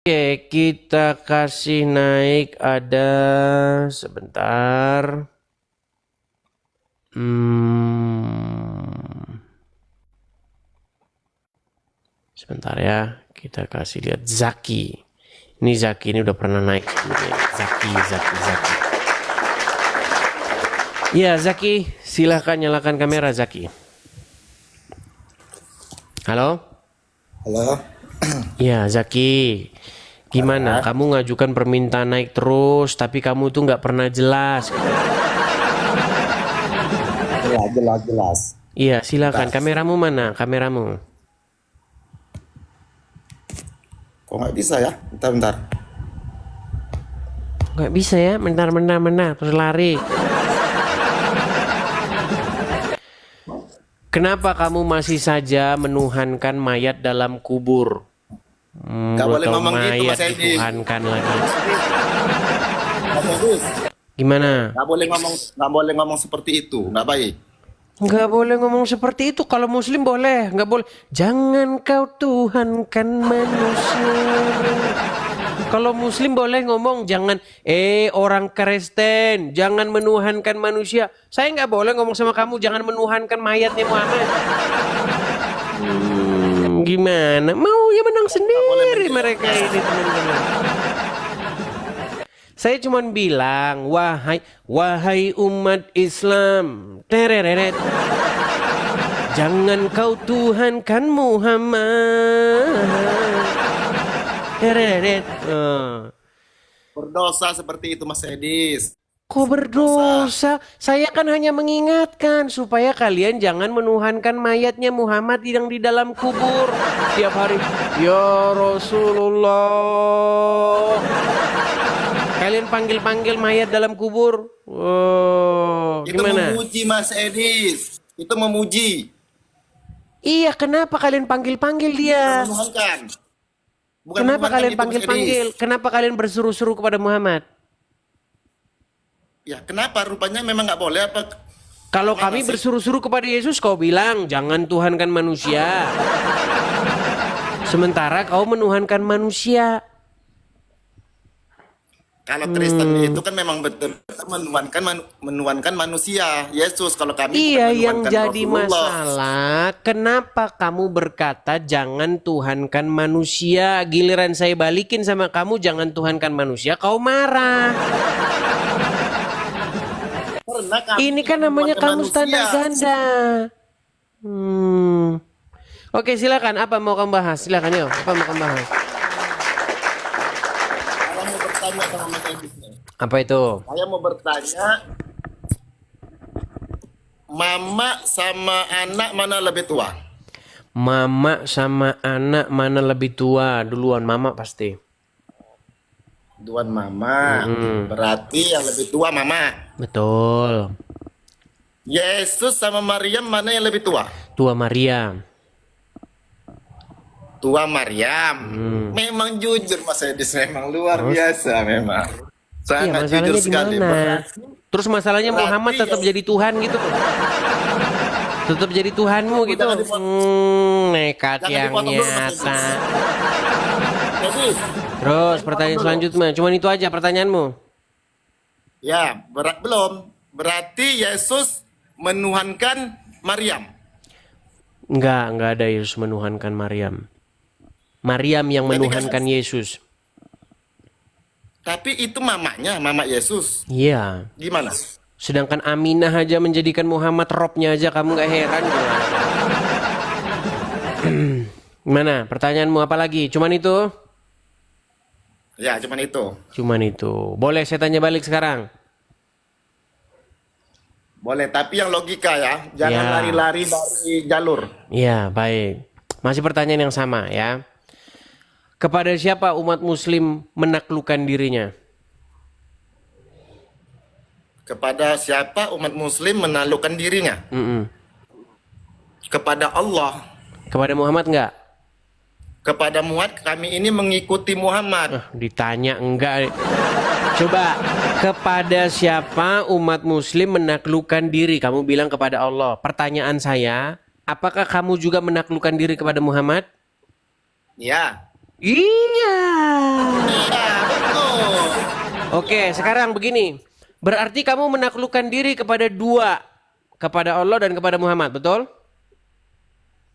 Oke, kita kasih naik ada sebentar. Sebentar ya, kita kasih lihat Zaki. Ini Zaki ini udah pernah naik sebelumnya. Zaki. Ya Zaki, silahkan nyalakan kamera Zaki. Halo? Halo. Ya Zaki. Gimana? Kamu ngajukan permintaan naik terus, tapi kamu tuh nggak pernah jelas. Ya, jelas. Iya, silakan. Kameramu mana? Kameramu. Kok nggak bisa ya? Bentar. Nggak bisa ya? Bentar, terus lari. Kenapa kamu masih saja menuhankan mayat dalam kubur? Nggak boleh ngomong gitu, mayat Mas Edi. dituhankan lagi. Mas Edis, Gimana? nggak boleh ngomong seperti itu, nggak baik. Nggak boleh ngomong seperti itu. Kalau muslim boleh, nggak boleh. Jangan kau tuhankan manusia. Kalau muslim boleh ngomong jangan. Orang Kristen, jangan menuhankan manusia. Saya nggak boleh ngomong sama kamu jangan menuhankan mayatnya Muhammad. Gimana? Mau ya menang sendiri mereka ini teman-teman. Saya cuma bilang, wahai umat Islam, tereret, jangan kau tuhankan Muhammad. Tereret. Berdosa seperti itu, Mas Edis. Kok berdosa? Saya kan hanya mengingatkan supaya kalian jangan menuhankan mayatnya Muhammad yang di dalam kubur tiap hari. Ya Rasulullah. Kalian panggil-panggil mayat dalam kubur. Itu Gimana? memuji, Mas Edis. Itu memuji. Iya, kenapa kalian panggil-panggil dia? Menuhankan. Bukan Kenapa menuhankan kalian itu, Mas panggil-panggil? Edis. Kenapa kalian berseru-seru kepada Muhammad? Ya, kenapa? Rupanya memang nggak boleh apa? Kalau Kenapa kami sih? berseru-seru kepada Yesus, kau bilang jangan tuhankan manusia. Sementara kau menuhankan manusia. Kalau Kristen itu kan memang betul menuhankan manusia, Yesus. Kalau kami Iya, bukan yang menuhankan jadi Rasulullah. masalah, kenapa kamu berkata jangan tuhankan manusia? Giliran saya balikin sama kamu jangan tuhankan manusia, kau marah. Karena kami Ini kan namanya menuhankan kamu manusia. standar ganda. Oke, silakan. Apa mau kamu bahas? Silakan yuk. Apa mau kamu bahas? Saya mau bertanya sama Mas Edis nih. Apa itu? Saya mau bertanya, mama sama anak mana lebih tua? Mama sama anak mana lebih tua? Duluan mama pasti. Duluan mama. Berarti yang lebih tua mama. Betul. Yesus sama Maryam mana yang lebih tua? Tua Maria. Tua Maryam. Memang jujur Mas Edis, memang luar biasa memang. Iya, Sangat masalahnya jujur di sekali. mana? Terus masalahnya berarti Muhammad tetap yang- jadi Tuhan gitu. Tetap jadi Tuhanmu gitu. Jangan dipotong. Nekat Jangan yang dipotong dulu, Mas nyata. Edis. Terus pertanyaan selanjutnya, cuman itu aja pertanyaanmu. Ya, belum. Berarti Yesus menuhankan Maryam. Enggak ada Yesus menuhankan Maryam. Maryam yang Berarti menuhankan Yesus. Tapi itu mamanya, mama Yesus. Iya. Gimana? Sedangkan Aminah aja menjadikan Muhammad robnya aja kamu nggak heran gimana? Gimana? Pertanyaanmu apa lagi? Cuman itu? Ya, cuman itu. Cuman itu. Boleh saya tanya balik sekarang? Boleh, tapi yang logika ya. Jangan Ya. lari-lari dari jalur. Iya, baik. Masih pertanyaan yang sama ya. Kepada siapa umat muslim menaklukkan dirinya? Kepada siapa umat muslim menaklukkan dirinya? Kepada Allah. Kepada Muhammad enggak? Kepada Muhammad, kami ini mengikuti Muhammad. Ditanya enggak. Coba, kepada siapa umat muslim menaklukkan diri? Kamu bilang kepada Allah. Pertanyaan saya, apakah kamu juga menaklukkan diri kepada Muhammad? Ya. Iya. Oke, sekarang begini. Berarti kamu menaklukkan diri kepada dua. Kepada Allah dan kepada Muhammad, betul?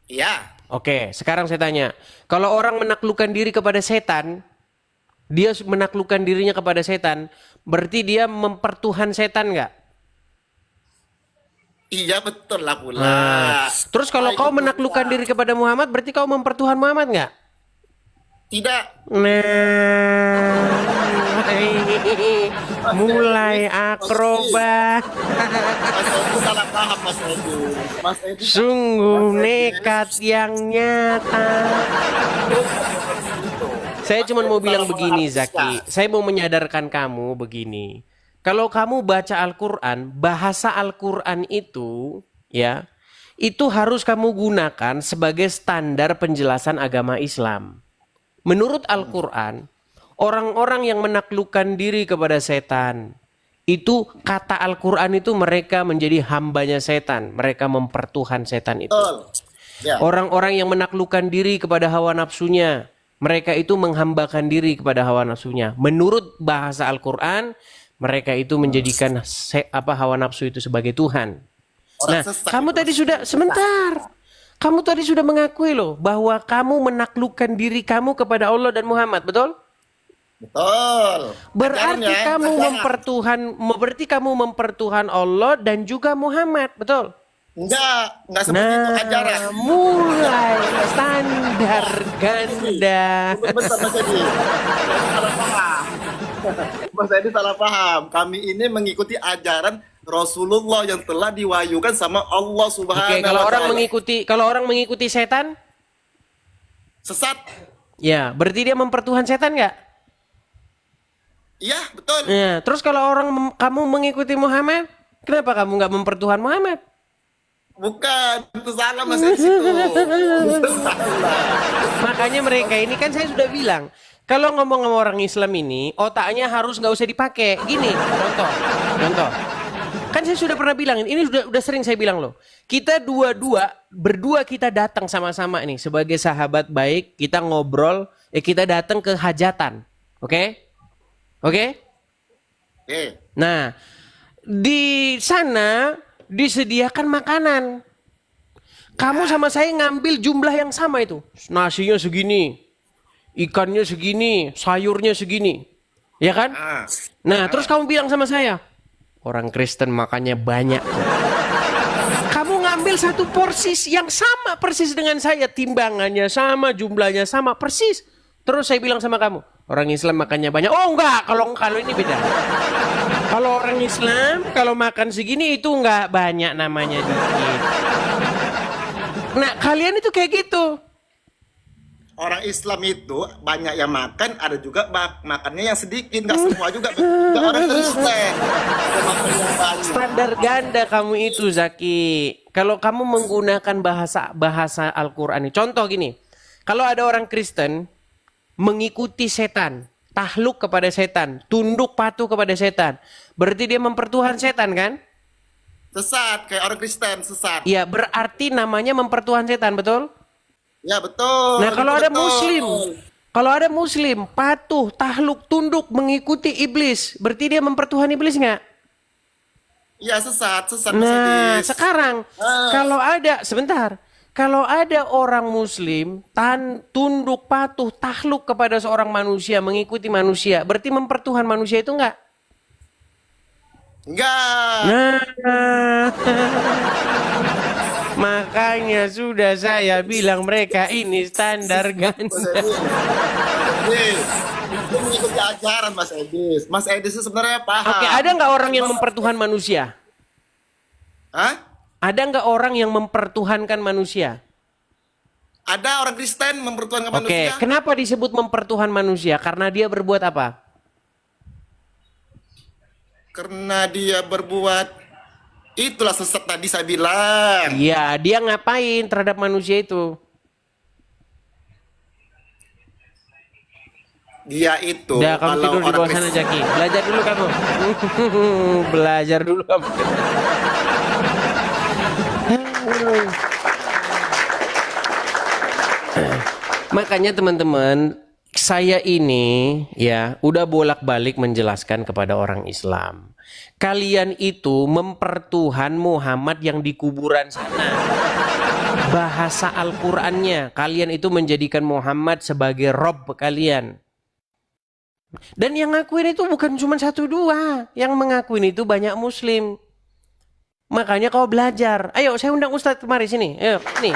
Iya. Oke, sekarang saya tanya. Kalau orang menaklukkan diri kepada setan, dia menaklukkan dirinya kepada setan, berarti dia mempertuhan setan nggak? Iya betul lah pula. Nah, terus kalau Baik, kau betul menaklukkan pula. diri kepada Muhammad, berarti kau mempertuhan Muhammad nggak? Tidak. Nah, mulai akrobat. Mas Edi salah paham Mas Edi. Mas Edi Sungguh nekat yang nyata. Saya cuma mau bilang begini, Zaki. Saya mau menyadarkan kamu begini. Kalau kamu baca Al-Quran, bahasa Al-Quran itu, ya, itu harus kamu gunakan sebagai standar penjelasan agama Islam. Menurut Al-Quran, orang-orang yang menaklukkan diri kepada setan, itu kata Al-Quran itu mereka menjadi hambanya setan. Mereka mempertuhan setan itu. betul. Ya. Orang-orang yang menaklukkan diri kepada hawa nafsunya, mereka itu menghambakan diri kepada hawa nafsunya. Menurut bahasa Al-Quran, mereka itu menjadikan hawa nafsu itu sebagai Tuhan. Orang Nah, sesat kamu itu. tadi sudah sebentar. Kamu tadi sudah mengakui loh bahwa kamu menaklukkan diri kamu kepada Allah dan Muhammad, betul? Betul. Berarti Ajarannya, kamu ajaran. mempertuhan Allah dan juga Muhammad, betul? Enggak seperti itu ajaran. Nah, mulai standar ganda. Bentar Mas Edi. Salah paham. Mas Edi salah paham. Kami ini mengikuti ajaran Rasulullah yang telah diwahyukan sama Allah Subhanahu Oke, wa Ta'ala. kalau orang mengikuti setan, Sesat. ya berarti dia mempertuhan setan nggak? Iya, betul. Ya, terus kalau kamu mengikuti Muhammad, kenapa kamu nggak mempertuhan Muhammad? Bukan, itu salah Mas Edi itu. Itu salah. Makanya mereka ini kan saya sudah bilang, kalau ngomong sama orang Islam ini, otaknya harus nggak usah dipakai. Gini, contoh. Kan saya sudah pernah bilang, ini udah sering saya bilang loh. Kita berdua kita datang sama-sama nih sebagai sahabat baik, kita ngobrol, kita datang ke hajatan. Oke? Oke? Oke. Nah, di sana disediakan makanan. Kamu sama saya ngambil jumlah yang sama itu. Nasinya segini, ikannya segini, sayurnya segini. Ya kan? Ah. Nah, terus kamu bilang sama saya, orang Kristen makannya banyak. Kamu ngambil satu porsi yang sama persis dengan saya. Timbangannya sama, jumlahnya sama, persis. Terus saya bilang sama kamu, orang Islam makannya banyak. Oh enggak, kalau ini beda. Kalau orang Islam, kalau makan segini itu enggak banyak namanya dikit. Nah, kalian itu kayak gitu. Orang Islam itu banyak yang makan, ada juga makannya yang sedikit, nggak semua juga. Juga orang Kristen ada makan yang banyak. Standar ganda kamu itu, Zaki. Kalau kamu menggunakan bahasa Al-Quran, contoh gini. Kalau ada orang Kristen mengikuti setan, tahluk kepada setan, tunduk patuh kepada setan, berarti dia mempertuhan setan kan? Sesat, kayak orang Kristen, sesat. Iya, berarti namanya mempertuhan setan, betul? Ya betul. Nah, kalau itu ada betul. muslim patuh, tahluk, tunduk mengikuti iblis, berarti dia mempertuhan iblis nggak? Ya sesat Mas Nah, Edis. sekarang kalau ada orang muslim tunduk patuh tahluk kepada seorang manusia, mengikuti manusia, berarti mempertuhan manusia itu enggak? Enggak. Nah, makanya sudah saya bilang mereka ini standar Mas ganda. Edis. Itu mengikuti ajaran Mas Edis. Mas Edis itu sebenarnya paham. Oke, ada nggak orang yang mempertuhan manusia? Hah? Ada nggak orang yang mempertuhankan manusia? Ada orang Kristen mempertuhankan Oke, manusia. kenapa disebut mempertuhan manusia? Karena dia berbuat apa? Karena dia berbuat itulah sesat tadi saya bilang. Iya, dia ngapain terhadap manusia itu? Dia itu Udah, kamu tidur di bawah sana, Jaki. Belajar dulu kamu. Belajar dulu kamu. Makanya teman-teman, saya ini ya udah bolak-balik menjelaskan kepada orang Islam. Kalian itu mempertuhan Muhammad yang di kuburan sana. Bahasa Al-Qur'annya, kalian itu menjadikan Muhammad sebagai Rob kalian. Dan yang ngakuin itu bukan cuma 1-2, yang mengakuin itu banyak Muslim. Makanya kau belajar. Ayo, saya undang Ustadz kemari sini. Ayo, nih.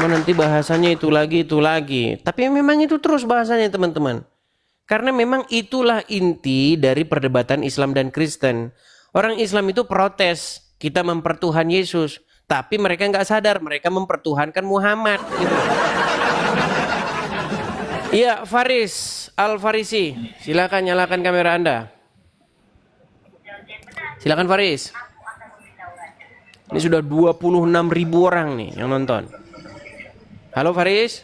Nanti bahasanya itu lagi. Tapi memang itu terus bahasanya teman-teman. Karena memang itulah inti dari perdebatan Islam dan Kristen. Orang Islam itu protes, kita mempertuhan Yesus. Tapi mereka nggak sadar, mereka mempertuhankan Muhammad. Gitu. Iya, Faris Al-Farisi, silakan nyalakan kamera Anda. Silakan Faris. Ini sudah 26.000 orang nih yang nonton. Halo Faris.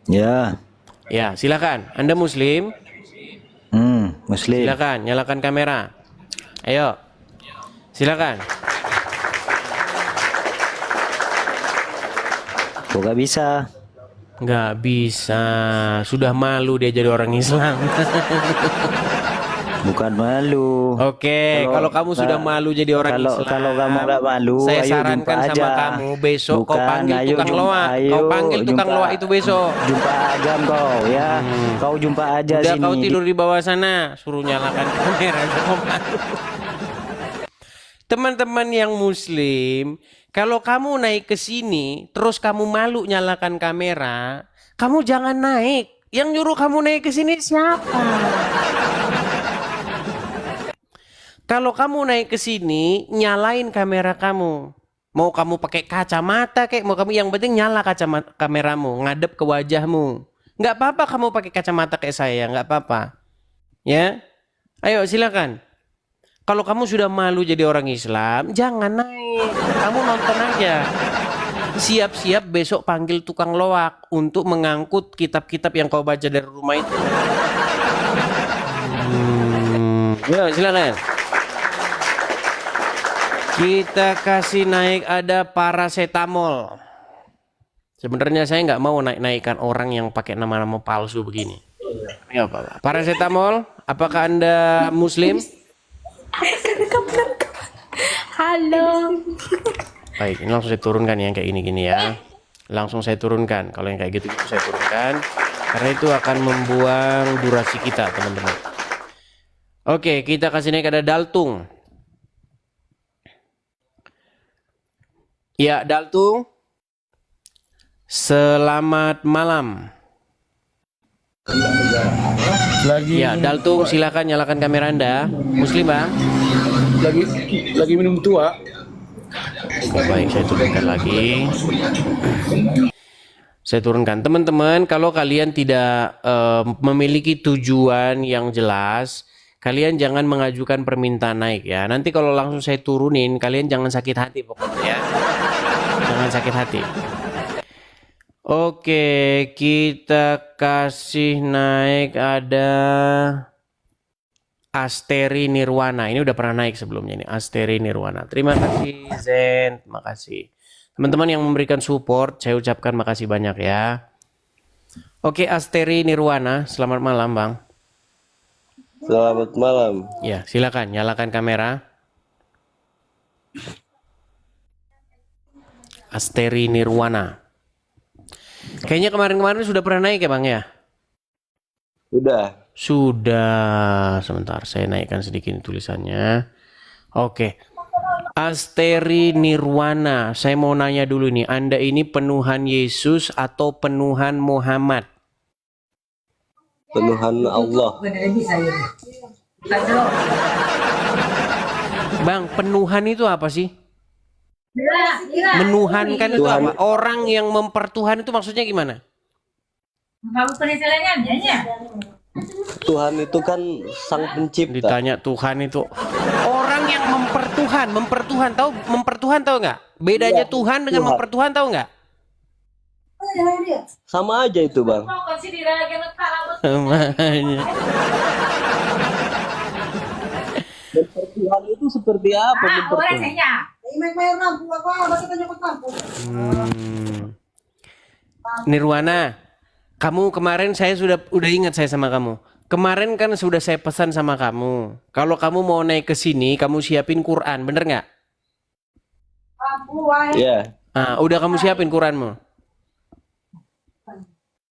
Ya. Ya, silakan. Anda Muslim? Muslim. Silakan nyalakan kamera. Ayo. Silakan. Kok gak bisa? Nggak bisa. Sudah malu dia jadi orang Islam. Bukan malu. Oke, kalau kamu sudah malu jadi orang Islam. Kalau kamu nggak malu, saya ayo sarankan jumpa sama aja. kamu besok kau Bukan, panggil ayo tukang jumpa, loak. ayo Kau panggil tukang jumpa. loak itu besok. Jumpa aja kau ya. Kau jumpa aja Udah sini. kau tidur di bawah sana, suruh nyalakan kamera. Teman-teman yang Muslim, kalau kamu naik ke sini, terus kamu malu nyalakan kamera, kamu jangan naik. Yang nyuruh kamu naik ke sini siapa? Kalau kamu naik ke sini, nyalain kamera kamu. Mau kamu pakai kacamata kayak mau kamu, yang penting nyala kacamata kameramu, ngadep ke wajahmu. Nggak apa-apa kamu pakai kacamata kayak saya, nggak apa-apa. Ya, ayo silakan. Kalau kamu sudah malu jadi orang Islam, jangan naik. Kamu nonton aja. Siap-siap besok panggil tukang loak untuk mengangkut kitab-kitab yang kau baca dari rumah itu. Ya, silakan. Kita kasih naik ada paracetamol. Sebenarnya saya nggak mau naik-naikkan orang yang pakai nama-nama palsu begini. Ya, apa? Paracetamol, apakah Anda Muslim? Halo. Baik, ini langsung saya turunkan yang kayak gini-gini ya. Langsung saya turunkan. Kalau yang kayak gitu saya turunkan. Karena itu akan membuang durasi kita, teman-teman. Oke, kita kasih naik ada Daltung. Ya, Daltung. Selamat malam. Ya, Daltung silakan nyalakan kamera Anda. Muslim, Bang? Lagi minum tua. Baik, saya turunkan lagi. Saya turunkan. Teman-teman, kalau kalian tidak memiliki tujuan yang jelas, kalian jangan mengajukan permintaan naik ya. Nanti kalau langsung saya turunin, kalian jangan sakit hati pokoknya ya. Jangan sakit hati. Oke, kita kasih naik ada Asteri Nirwana. Ini udah pernah naik sebelumnya nih, Asteri Nirwana. Terima kasih Zen, terima kasih. Teman-teman yang memberikan support, saya ucapkan makasih banyak ya. Oke, Asteri Nirwana, selamat malam Bang. Selamat malam. Ya, silakan nyalakan kamera. Asteri Nirwana. Kayaknya kemarin-kemarin sudah pernah naik ya Bang ya? Sudah. Sebentar, saya naikkan sedikit tulisannya. Oke. Asteri Nirwana. Saya mau nanya dulu nih, Anda ini penuhan Yesus atau penuhan Muhammad? Penuhan Allah. Bang, penuhan itu apa sih? Menuhankan itu Tuhan. apa? Orang yang mempertuhan itu maksudnya gimana? Tuhan itu kan sang pencipta. Ditanya Tuhan itu orang yang mempertuhan tahu mempertuhan tahu nggak? Bedanya Tuhan dengan Tuhan. mempertuhan tahu nggak? Sama aja itu, Bang. Makanya. Tuhan itu seperti apa mempertuhan? Nirwana, kamu kemarin saya udah ingat saya sama kamu. Kemarin kan sudah saya pesan sama kamu. Kalau kamu mau naik ke sini, kamu siapin Quran, bener nggak? Ya, Ah, udah kamu siapin Quranmu?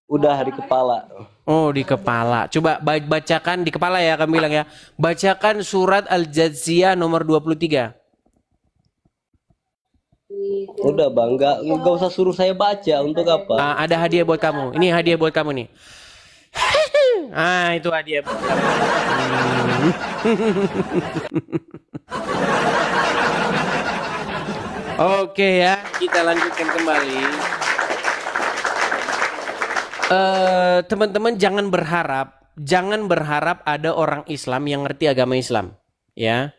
udah di kepala. Oh, di kepala. Coba bacakan di kepala ya, kamu bilang ya. Bacakan surat Al-Jathiyah nomor 23. Udah bang, nggak usah suruh saya baca. Untuk apa? Ah, ada hadiah buat kamu. Ini hadiah buat kamu nih. Ah, itu hadiah buat kamu. Oke ya, kita lanjutkan kembali. Teman-teman jangan berharap ada orang Islam yang ngerti agama Islam, ya.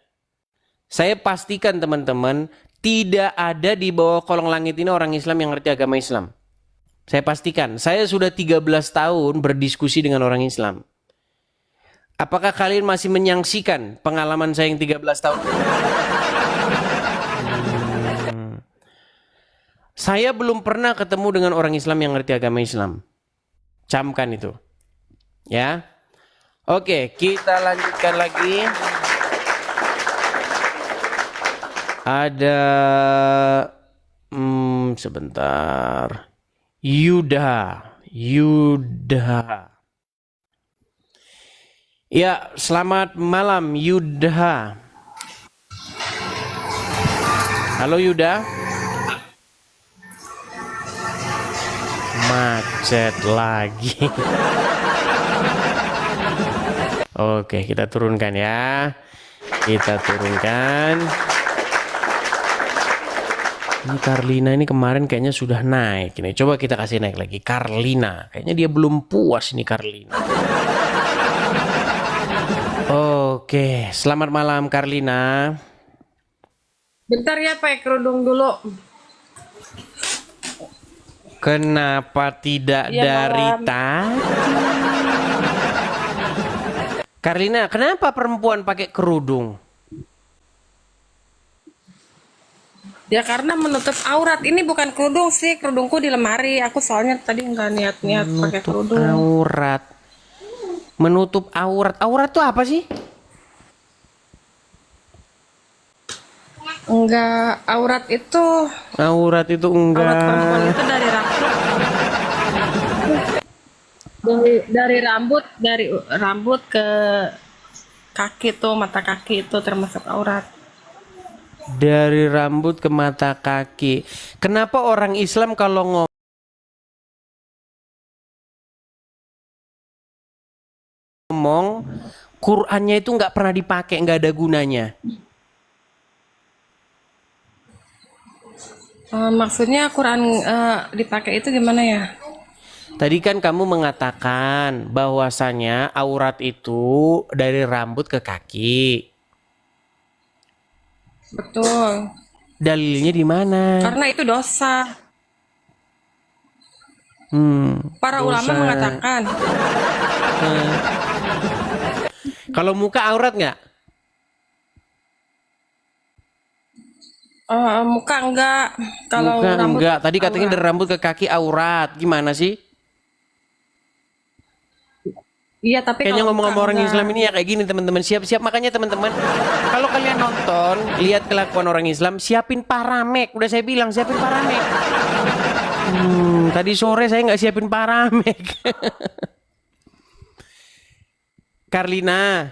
Saya pastikan teman-teman tidak ada di bawah kolong langit ini orang Islam yang ngerti agama Islam. Saya pastikan, saya sudah 13 tahun berdiskusi dengan orang Islam. Apakah kalian masih menyaksikan pengalaman saya yang 13 tahun? Saya belum pernah ketemu dengan orang Islam yang ngerti agama Islam. Camkan itu. Ya. Oke, kita lanjutkan lagi. Ada sebentar. Yuda. Ya, selamat malam Yuda. Halo Yuda. Macet lagi. Oke, kita turunkan ya. Kita turunkan. Ini Carlina ini kemarin kayaknya sudah naik. Ini coba kita kasih naik lagi. Carlina. Kayaknya dia belum puas ini Carlina. Oke, selamat malam Carlina. Bentar ya, pakai kerudung dulu. Kenapa tidak Ya, dari malam. tadi? Carlina, kenapa perempuan pakai kerudung? Ya karena menutup aurat. Ini bukan kerudung sih, kerudungku di lemari. Aku soalnya tadi nggak niat-niat pakai kerudung. Aurat. Menutup aurat. Aurat itu apa sih? Enggak, aurat itu Aurat itu aurat perempuan enggak. itu dari rambut ke kaki tuh, mata kaki itu termasuk aurat. Dari rambut ke mata kaki. Kenapa orang Islam kalau ngomong Qurannya itu nggak pernah dipakai, nggak ada gunanya? Maksudnya Quran dipakai itu gimana ya? Tadi kan kamu mengatakan bahwasanya aurat itu dari rambut ke kaki. Betul. Dalilnya di mana? Karena itu dosa. Para ulama Dosa. mengatakan Kalau muka aurat nggak? muka enggak. Kalau Muka rambut enggak. Tadi katanya aurat. dari rambut ke kaki aurat. Gimana sih? Iya, tapi Kayaknya kalau ngomong muka sama orang enggak. Islam ini ya kayak gini teman-teman. Siap-siap makanya teman-teman. Kalau kalian nonton, lihat kelakuan orang Islam, siapin paramek. Udah saya bilang siapin paramek. Tadi sore saya nggak siapin paramek. Carlina,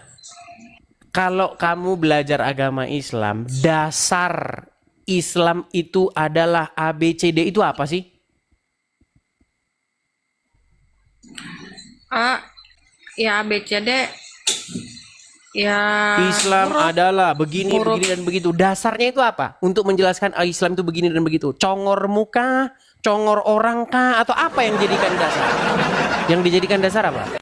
kalau kamu belajar agama Islam, dasar Islam itu adalah ABCD itu apa sih? Ya ABCD. Ya Islam huruf. adalah begini, Huruf. begini dan begitu. Dasarnya itu apa? Untuk menjelaskan Islam itu begini dan begitu. Congor muka, congor orang kah, atau apa yang dijadikan dasar? Yang dijadikan dasar apa?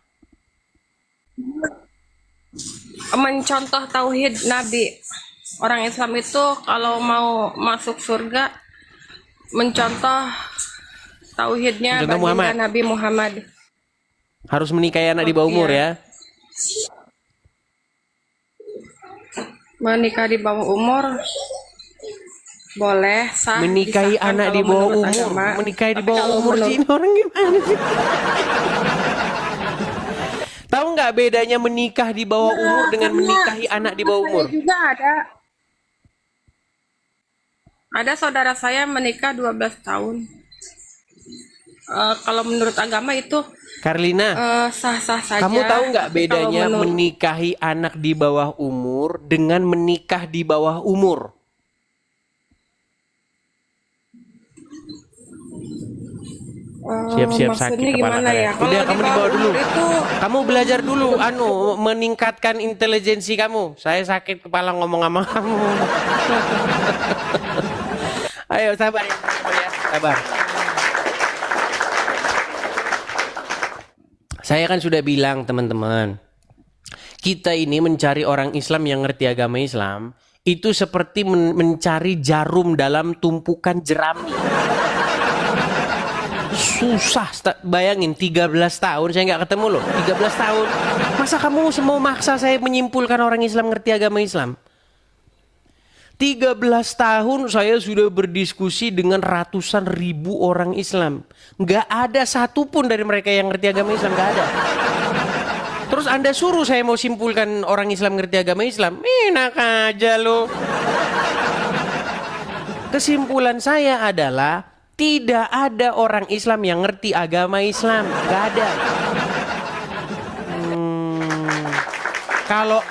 Mencontoh tauhid Nabi. Orang Islam itu kalau mau masuk surga mencontoh tauhidnya Mencontoh baginda Muhammad. Nabi Muhammad. Harus menikahi anak di bawah umur Iya. ya. Menikah di bawah umur Boleh, sah, Menikahi disahkan anak kalau di bawah menurut umur. agama. Menikahi di Tapi bawah kalau umur sih menurut ini orang gimana sih? Tahu nggak bedanya menikah di bawah umur dengan karena menikahi anak di bawah saya umur? juga ada saudara saya menikah 12 tahun. Kalau menurut agama itu Karlina, sah-sah saja. kamu tahu nggak Tapi kalau bedanya menurut menikahi anak di bawah umur dengan menikah di bawah umur? Siap-siap sakit maksudnya kepala gimana kalian. ya? Kalau Udah di kamu bawah dibawa dulu. umur itu Kamu belajar dulu, meningkatkan intelijensi kamu. Saya sakit kepala ngomong sama kamu. Ayo sabar ya, sabar. Saya kan sudah bilang teman-teman, kita ini mencari orang Islam yang ngerti agama Islam, itu seperti mencari jarum dalam tumpukan jerami. Susah, bayangin 13 tahun saya nggak ketemu loh, 13 tahun. Masa kamu mau maksa saya menyimpulkan orang Islam ngerti agama Islam? 13 tahun saya sudah berdiskusi dengan ratusan ribu orang Islam. Nggak ada satupun dari mereka yang ngerti agama Islam, nggak ada. Terus Anda suruh saya mau simpulkan orang Islam ngerti agama Islam? Enak aja loh. Kesimpulan saya adalah tidak ada orang Islam yang ngerti agama Islam, nggak ada.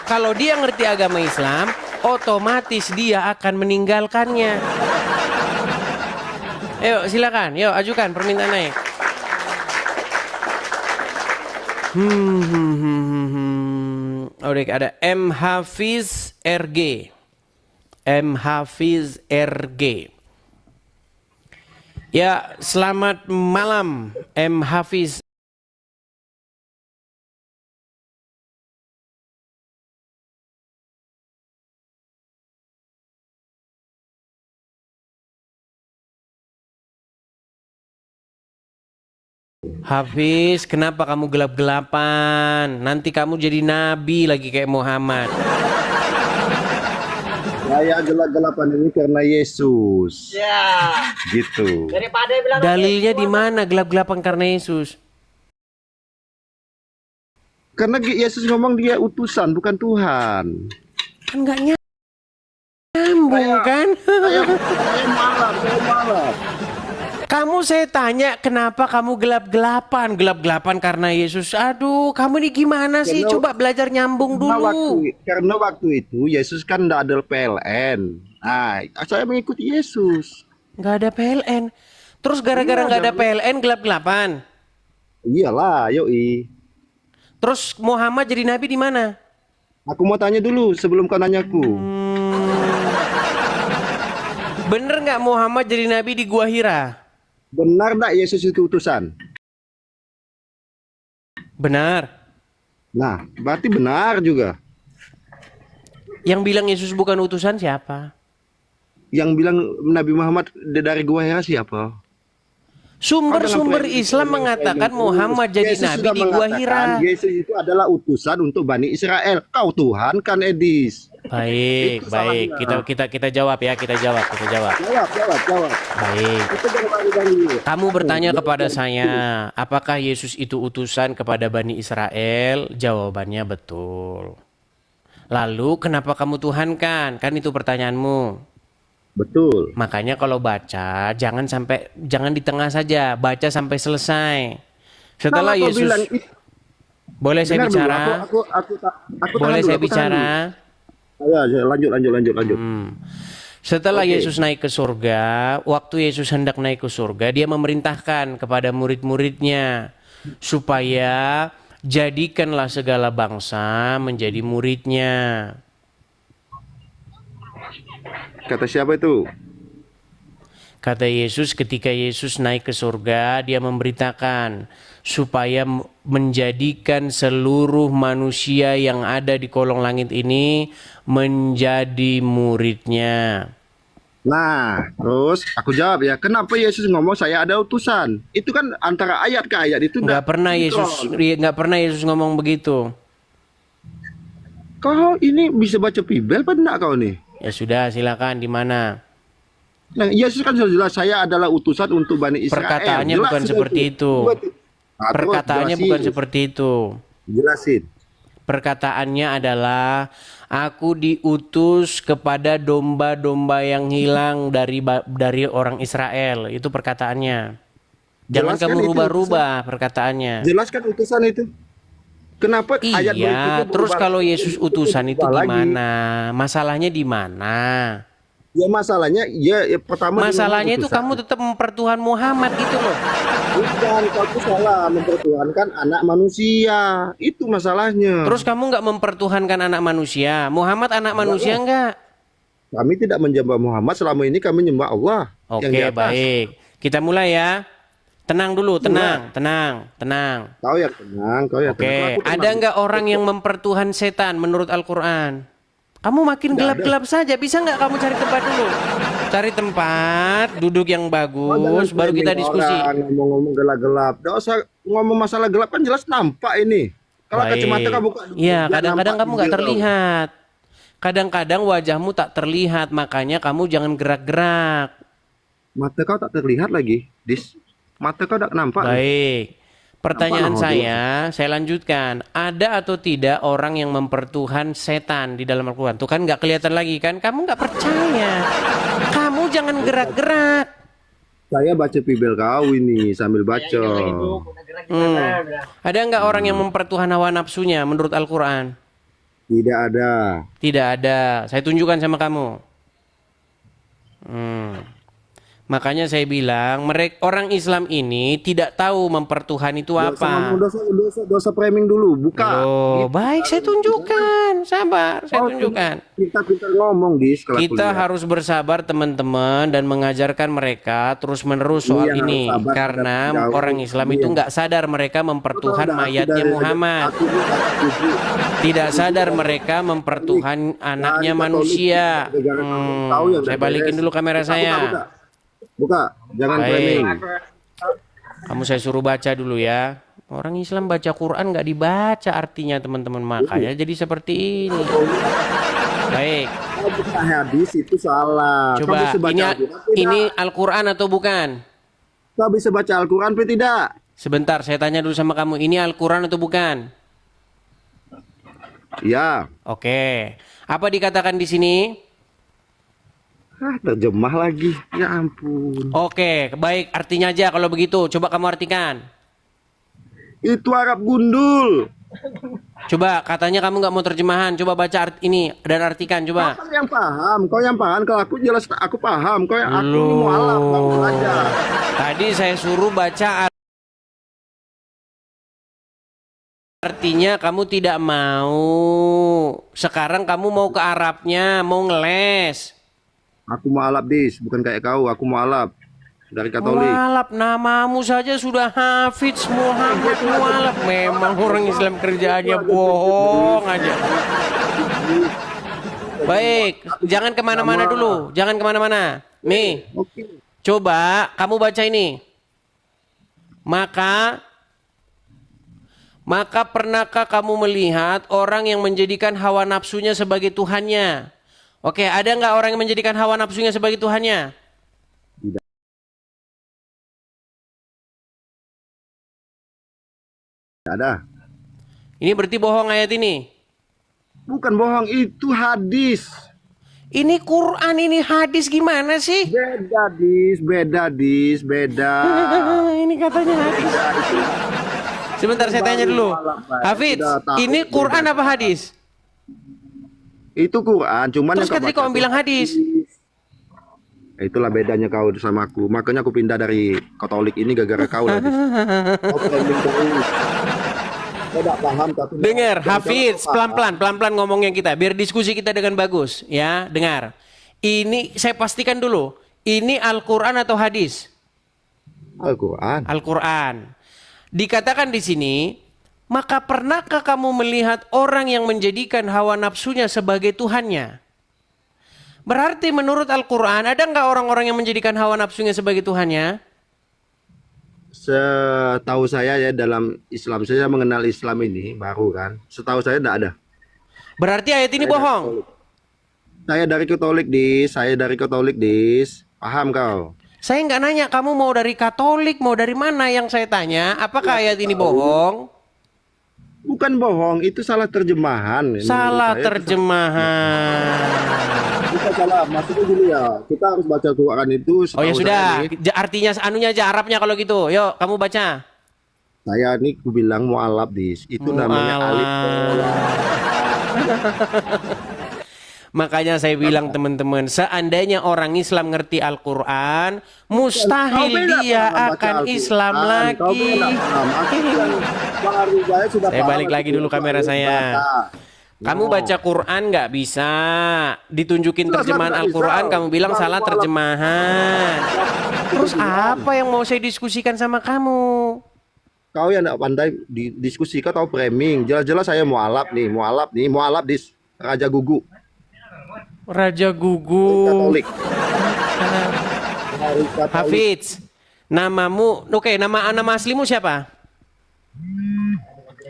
Kalau dia ngerti agama Islam, otomatis dia akan meninggalkannya. Ayo silakan, yuk ajukan permintaan naik. Oke, ada M Hafiz RG. M Hafiz RG. Ya, selamat malam M Hafiz. Hafiz, kenapa kamu gelap-gelapan? Nanti kamu jadi nabi lagi kayak Muhammad. Saya gelap-gelapan ini karena Yesus. Ya. Gitu. Dalilnya di mana gelap-gelapan karena Yesus? Karena Yesus ngomong dia utusan bukan Tuhan. Kan nggak nyambung kan? Saya malam. Kamu saya tanya kenapa kamu gelap-gelapan? Gelap-gelapan karena Yesus. Aduh, kamu ini gimana sih? Coba belajar nyambung dulu. Karena waktu itu Yesus kan tidak ada PLN. Nah, saya mengikuti Yesus. Nggak ada PLN. Terus gara-gara nggak ada PLN gelap-gelapan. Iyalah, yoi. Terus Muhammad jadi nabi di mana? Aku mau tanya dulu sebelum kau nanyaku. Bener nggak Muhammad jadi nabi di Gua Hira? Benar enggak Yesus itu utusan? Benar. Nah, berarti benar juga. Yang bilang Yesus bukan utusan siapa? Yang bilang Nabi Muhammad dari Gua Hira siapa? Sumber-sumber Islam mengatakan Muhammad jadi Yesus nabi sudah di Gua Hira. mengatakan Yesus itu adalah utusan untuk Bani Israel. Kau Tuhan kan, Edis? Baik, Itu baik. salahnya. Kita jawab ya, kita jawab. Jawab. Baik. Itu dari Kamu bertanya kepada saya, apakah Yesus itu utusan kepada Bani Israel? Jawabannya betul. Lalu kenapa kamu tuhankan? Kan itu pertanyaanmu. Betul. Makanya kalau baca jangan di tengah saja, baca sampai selesai. Setelah Kalau kau Yesus, bilang, boleh saya dengar dulu, bicara? aku Boleh tahan saya dulu, aku tahan bicara? dulu. Ya, lanjut. Setelah Oke. Yesus naik ke surga, waktu Yesus hendak naik ke surga, dia memerintahkan kepada murid-muridnya supaya jadikanlah segala bangsa menjadi muridnya. Kata siapa itu? Kata Yesus, ketika Yesus naik ke surga, dia memberitakan supaya menjadikan seluruh manusia yang ada di kolong langit ini menjadi muridnya. Nah, terus aku jawab ya, kenapa Yesus ngomong saya ada utusan? Itu kan antara ayat ke ayat itu Nggak pernah Yesus ngomong begitu. Kau ini bisa baca Bible apa enggak kau nih? Ya sudah, silakan di mana? Nah, Yesus kan sudah jelas saya adalah utusan untuk Bani Israel. Perkataannya Jelas bukan sudah seperti itu. Nah, terus Perkataannya jelasin. bukan seperti itu. Jelasin. Perkataannya adalah aku diutus kepada domba-domba yang hilang dari orang Israel. Itu perkataannya. Jangan Jelaskan kamu itu rubah-rubah perkataannya. Jelaskan utusan itu. Kenapa ayat berikutnya Iya, terus berubah kalau lagi? Yesus utusan itu Berubah lagi. gimana? Masalahnya di mana? Ya masalahnya, ya pertama dia Masalahnya ngomong itu kamu tetap mempertuhan Muhammad gitu loh. bukan, kamu salah mempertuhankan anak manusia. Itu masalahnya. Terus kamu nggak mempertuhankan anak manusia. Muhammad anak manusia nggak? Kami tidak menyembah Muhammad, selama ini kami menyembah Allah yang di Oke, atas. baik. Kita mulai ya. Tenang dulu, tenang. Kau yang tenang, kau yang tenang. Oke, Kalau aku ada tenang. nggak orang yang mempertuhan setan menurut Al-Quran? Kamu makin gelap-gelap saja, bisa nggak kamu cari tempat dulu? Cari tempat, duduk yang Kau jangan bagus, baru kita framing diskusi. orang, ngomong-ngomong gelap-gelap. Tidak usah ngomong masalah gelap, kan jelas nampak ini. Kalau kacamata kamu buka, Iya, biar kadang-kadang nampak kamu nggak bibir kau. terlihat. Kadang-kadang wajahmu tak terlihat, makanya kamu jangan gerak-gerak. Mata kau tak terlihat lagi, Dis. Mata kau tak nampak. Baik. Pertanyaan Nampak, saya lanjutkan. Ada atau tidak orang yang mempertuhan setan di dalam Al-Quran? Tuh kan nggak kelihatan lagi kan? Kamu nggak percaya. Kamu jangan gerak-gerak. Saya baca Bibel kau ini sambil baca. Ada nggak orang yang mempertuhan hawa nafsunya menurut Al-Quran? Tidak ada. Tidak ada. Saya tunjukkan sama kamu. Makanya saya bilang orang Islam ini tidak tahu mempertuhan itu apa. Dosa framing dulu, buka. Oh, baik, saya tunjukkan. Sabar, saya tunjukkan. Kita ngomong, Dis. Kalau Kita kuliah. harus bersabar teman-teman dan mengajarkan mereka terus-menerus soal Iya, ini. harus sabar, Karena jauh. orang Islam itu Iya. nggak sadar mereka mempertuhan Aku mayatnya dari- Muhammad. aku setuju. Tidak sadar mereka mempertuhan anaknya manusia. Saya balikin dulu kamera saya. Buka, jangan Baik. framing. Kamu saya suruh baca dulu ya. Orang Islam baca Quran nggak dibaca artinya teman-teman, makanya jadi seperti ini. Baik, Kalau buka hadis itu salah. Kau coba bisa baca ini Al-Quran, tidak? ini Al-Quran atau bukan? Kau bisa baca Al-Quran, tapi tidak. Sebentar, saya tanya dulu sama kamu. Ini Al-Quran atau bukan? Ya. Oke. Apa dikatakan di sini? Terjemah lagi. Ya ampun. Oke, baik. Artinya aja kalau begitu. Coba kamu artikan. Itu Arab gundul. Coba, katanya kamu nggak mau terjemahan. Coba baca ini dan artikan. Coba. Kau yang paham. Kau yang paham. Kalau aku jelas aku paham. Kau yang aku ini mualaf. Kamu belajar. Tadi saya suruh baca artinya kamu tidak mau. Sekarang kamu mau ke Arabnya, mau ngeles. Aku mualaf, Dis. Bukan kayak kau. Aku mualaf. Dari Katolik. Mualaf, namamu saja sudah Hafiz Muhammad Mualaf. Memang orang Islam kerjaannya bohong aja. Baik, jangan kemana-mana dulu. Jangan kemana-mana. Nih, Oke. coba kamu baca ini. Maka pernahkah kamu melihat orang yang menjadikan hawa nafsunya sebagai Tuhannya? Oke, ada nggak orang yang menjadikan hawa nafsunya sebagai Tuhannya? Ada. Ini berarti bohong ayat ini. Bukan bohong. Itu hadis. Ini Quran, ini hadis gimana sih? Beda, Dis. Beda, Dis. Beda. Ini katanya hadis. Sebentar saya tanya dulu. Hafiz, ini Quran apa hadis? Itu Quran. Cuman Terus yang tadi kau bilang hadis. Itulah bedanya kau sama aku. Makanya aku pindah dari Katolik ini gara-gara kau lah. Dis. Kau framing terus. Kau tidak paham tapi Dengar, Hafiz, pelan-pelan ngomongnya kita, biar diskusi kita dengan bagus, ya. Dengar. Ini saya pastikan dulu, ini Al-Qur'an atau hadis? Al-Quran. Al-Qur'an. Dikatakan di sini, maka pernahkah kamu melihat orang yang menjadikan hawa nafsunya sebagai Tuhannya? Berarti menurut Al-Qur'an, ada nggak orang-orang yang menjadikan hawa nafsunya sebagai Tuhannya? Setahu saya ya dalam Islam, saya mengenal Islam ini baru kan. Setahu saya tidak ada. Berarti ayat ini bohong. Saya dari Katolik, Dis. Saya dari Katolik, Dis. Paham kau? Saya nggak nanya kamu mau dari Katolik, mau dari mana. Yang saya tanya, apakah ayat ini bohong? Bukan bohong, itu salah terjemahan. Menurut Salah saya itu terjemahan. kita salah. Maksudnya gini ya, kita harus baca Quran itu. Oh ya setahu sudah, saya nih, artinya anunya aja Arabnya kalau gitu. Yuk, kamu baca. saya nih aku bilang mu'alaf dis. Itu namanya alif. Makanya saya bilang teman-teman, seandainya orang Islam ngerti Al-Quran, mustahil Kau beda dia paham baca akan Al-Quran. Islam Kau lagi. beda paham. Aku bilang, Bang Arwijaya sudah Saya paham balik lagi itu, dulu kamera harus saya. baca. Kamu baca Quran nggak bisa, ditunjukin Jelas terjemahan nggak Al-Quran, bisa. kamu bilang Bang, salah mu'alaf. terjemahan. Terus apa yang mau saya diskusikan sama kamu? Kau yang tidak pandai diskusi, kau tahu framing. Jelas-jelas saya mu'alaf nih, mu'alaf dis Raja Gugu, Raja Gugu. Katolik. Hafiz, namamu, oke, nama aslimu siapa?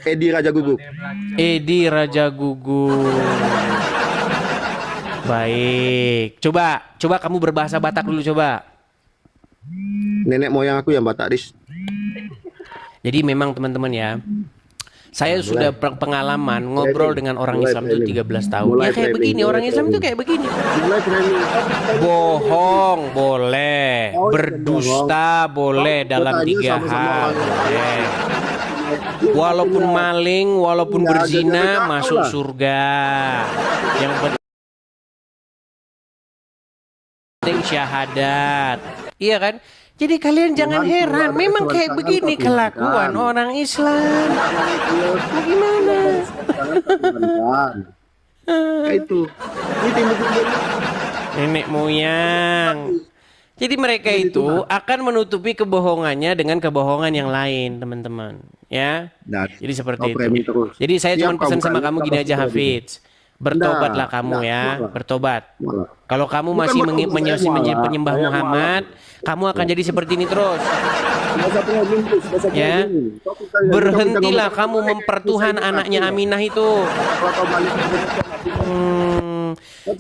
Edi Raja Gugu. Edi Raja Gugu. Baik, coba kamu berbahasa Batak dulu coba. Nenek moyang aku yang Batak dis. Jadi memang teman-teman ya, saya sudah pengalaman ngobrol dengan orang Islam itu 13 tahun. Ya kayak begini, orang Islam itu kayak begini. Mulai framing. Bohong boleh, berdusta boleh dalam 3 hal. Boleh. Walaupun maling, walaupun berzina masuk surga. Yang penting syahadat. Iya kan? Jadi kalian jangan heran, memang kayak begini kelakuan orang Islam. Bagaimana? Itu. Ini timbul-timbul. Nenek moyang. Jadi mereka itu akan menutupi kebohongannya dengan kebohongan yang lain, teman-teman. Ya. Nah, Jadi seperti kau framing itu. terus. Jadi saya Siap cuma pesan kau sama bukan kamu gini aja, kapasitas Hafiz. Bertobatlah kamu Nah, ya, mu'alaf. bertobat. Mu'alaf. Kalau kamu Bukan masih bertobat, saya mu'alaf. penyembah Saya Muhammad, kamu akan jadi seperti ini terus. Bahasa framing, Dis. Bahasa Ya. framing. Kau kita- Berhentilah kita kamu ngomong- mempertuhan Saya anaknya itu Aminah itu. Kalau kau balik ke Indonesia,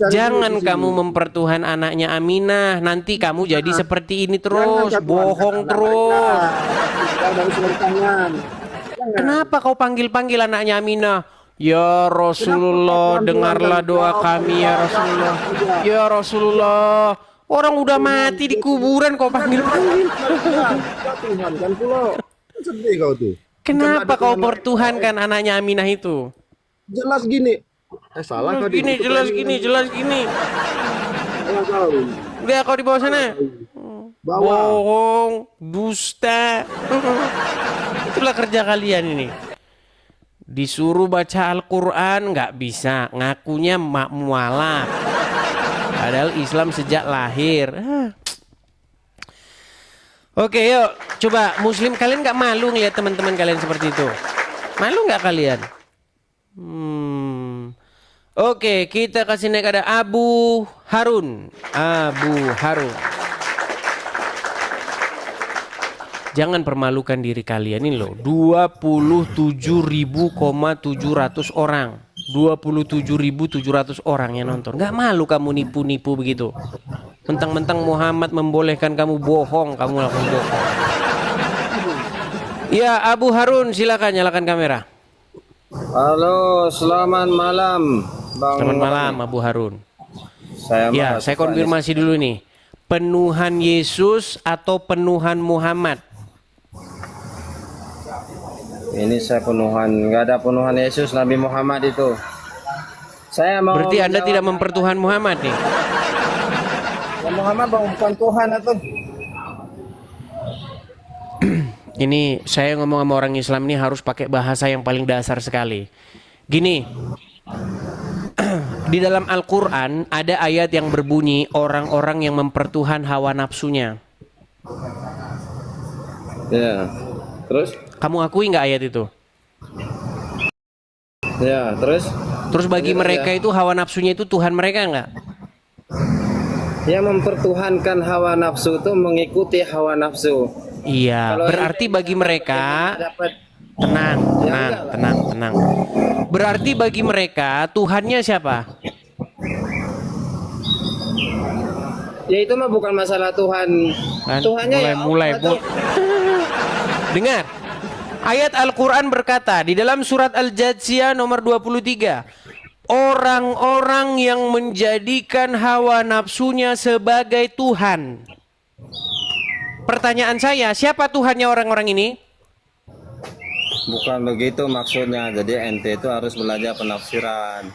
Jangan kamu mempertuhan anaknya Aminah. Nanti kamu jadi seperti ini terus, bohong terus. dari seluruh tangan. Kenapa kau panggil-panggil anaknya Aminah? Ya Rasulullah, dengarlah doa kami ya Rasulullah. Ya Rasulullah, orang udah mati di kuburan kau panggil-panggil. Ya Tuhan kan pulau. Sedih kau tuh. Kenapa kau pertuhankan anaknya Aminah itu? Jelas gini. Salah kau Gini, jelas gini, jelas gini. Salah kau. Udah kau di bawah sana. Bawa. Bohong, dusta. Itulah kerja kalian ini. Disuruh baca Al-Quran nggak bisa, ngakunya mualaf. Padahal Islam sejak lahir. Oke, yuk coba Muslim, kalian nggak malu ngeliat teman-teman kalian seperti itu? Malu nggak kalian? Oke, kita kasih naik ada Abu Harun. Abu Harun. Jangan permalukan diri kalian ini loh. 27.700 orang. 27.700 orang yang nonton. Gak malu kamu nipu-nipu begitu. Mentang-mentang Muhammad membolehkan kamu bohong, kamu lakukan bohong. Ya, Abu Harun, silakan nyalakan kamera. Halo, selamat malam, Bang. Selamat malam, Abu Harun. Ya, saya Pak konfirmasi dulu nih. Penuhan Yesus atau penuhan Muhammad? Ini saya penuhan, nggak ada penuhan Yesus, Nabi Muhammad itu. Saya mau. Berarti Anda tidak mempertuhan Muhammad nih? Ya, Muhammad bukan Tuhan atau? Ini saya ngomong sama orang Islam ini harus pakai bahasa yang paling dasar sekali. Gini, di dalam Al-Quran ada ayat yang berbunyi orang-orang yang mempertuhan hawa nafsunya. Ya, terus? Kamu akui nggak ayat itu? Ya, terus? Terus bagi mereka itu hawa nafsunya itu Tuhan mereka nggak? Yang mempertuhankan hawa nafsu itu mengikuti hawa nafsu. Iya, Kalau berarti bagi mereka dapat tenang, Ya, tenang, enggak lah. tenang, tenang. Berarti bagi mereka Tuhannya siapa? Ya itu mah bukan masalah Tuhan. Kan? Tuhannya ya mulai. Allah tuh. Dengar. Ayat Al-Quran berkata di dalam surat Al-Jathiyah nomor 23. Orang-orang yang menjadikan hawa nafsunya sebagai Tuhan. Pertanyaan saya, siapa Tuhannya orang-orang ini? Bukan begitu maksudnya. Jadi ente itu harus belajar penafsiran.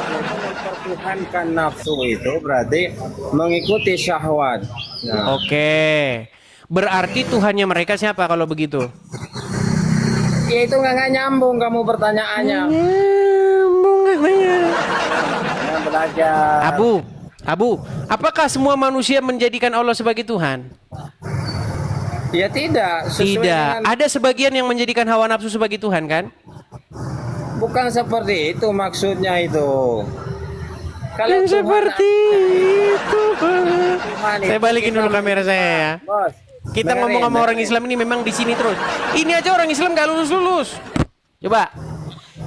Mempertuhankan nafsu itu berarti mengikuti syahwat. Nah, Oke. Berarti Tuhannya mereka siapa kalau begitu? ya itu nggak nyambung kamu pertanyaannya. Jangan belajar. Abu, apakah semua manusia menjadikan Allah sebagai Tuhan? Ya tidak. Sesuai Tidak. dengan- Ada sebagian yang menjadikan hawa nafsu sebagai Tuhan kan? Bukan seperti itu maksudnya itu. Kalau Yang Tuhan- seperti itu. Tuhan itu Saya balikin dulu kita- kamera saya ya. Bos, Kita dengerin, ngomong sama orang dengerin. Islam ini memang di sini terus. Ini aja orang Islam gak lulus-lulus. Coba.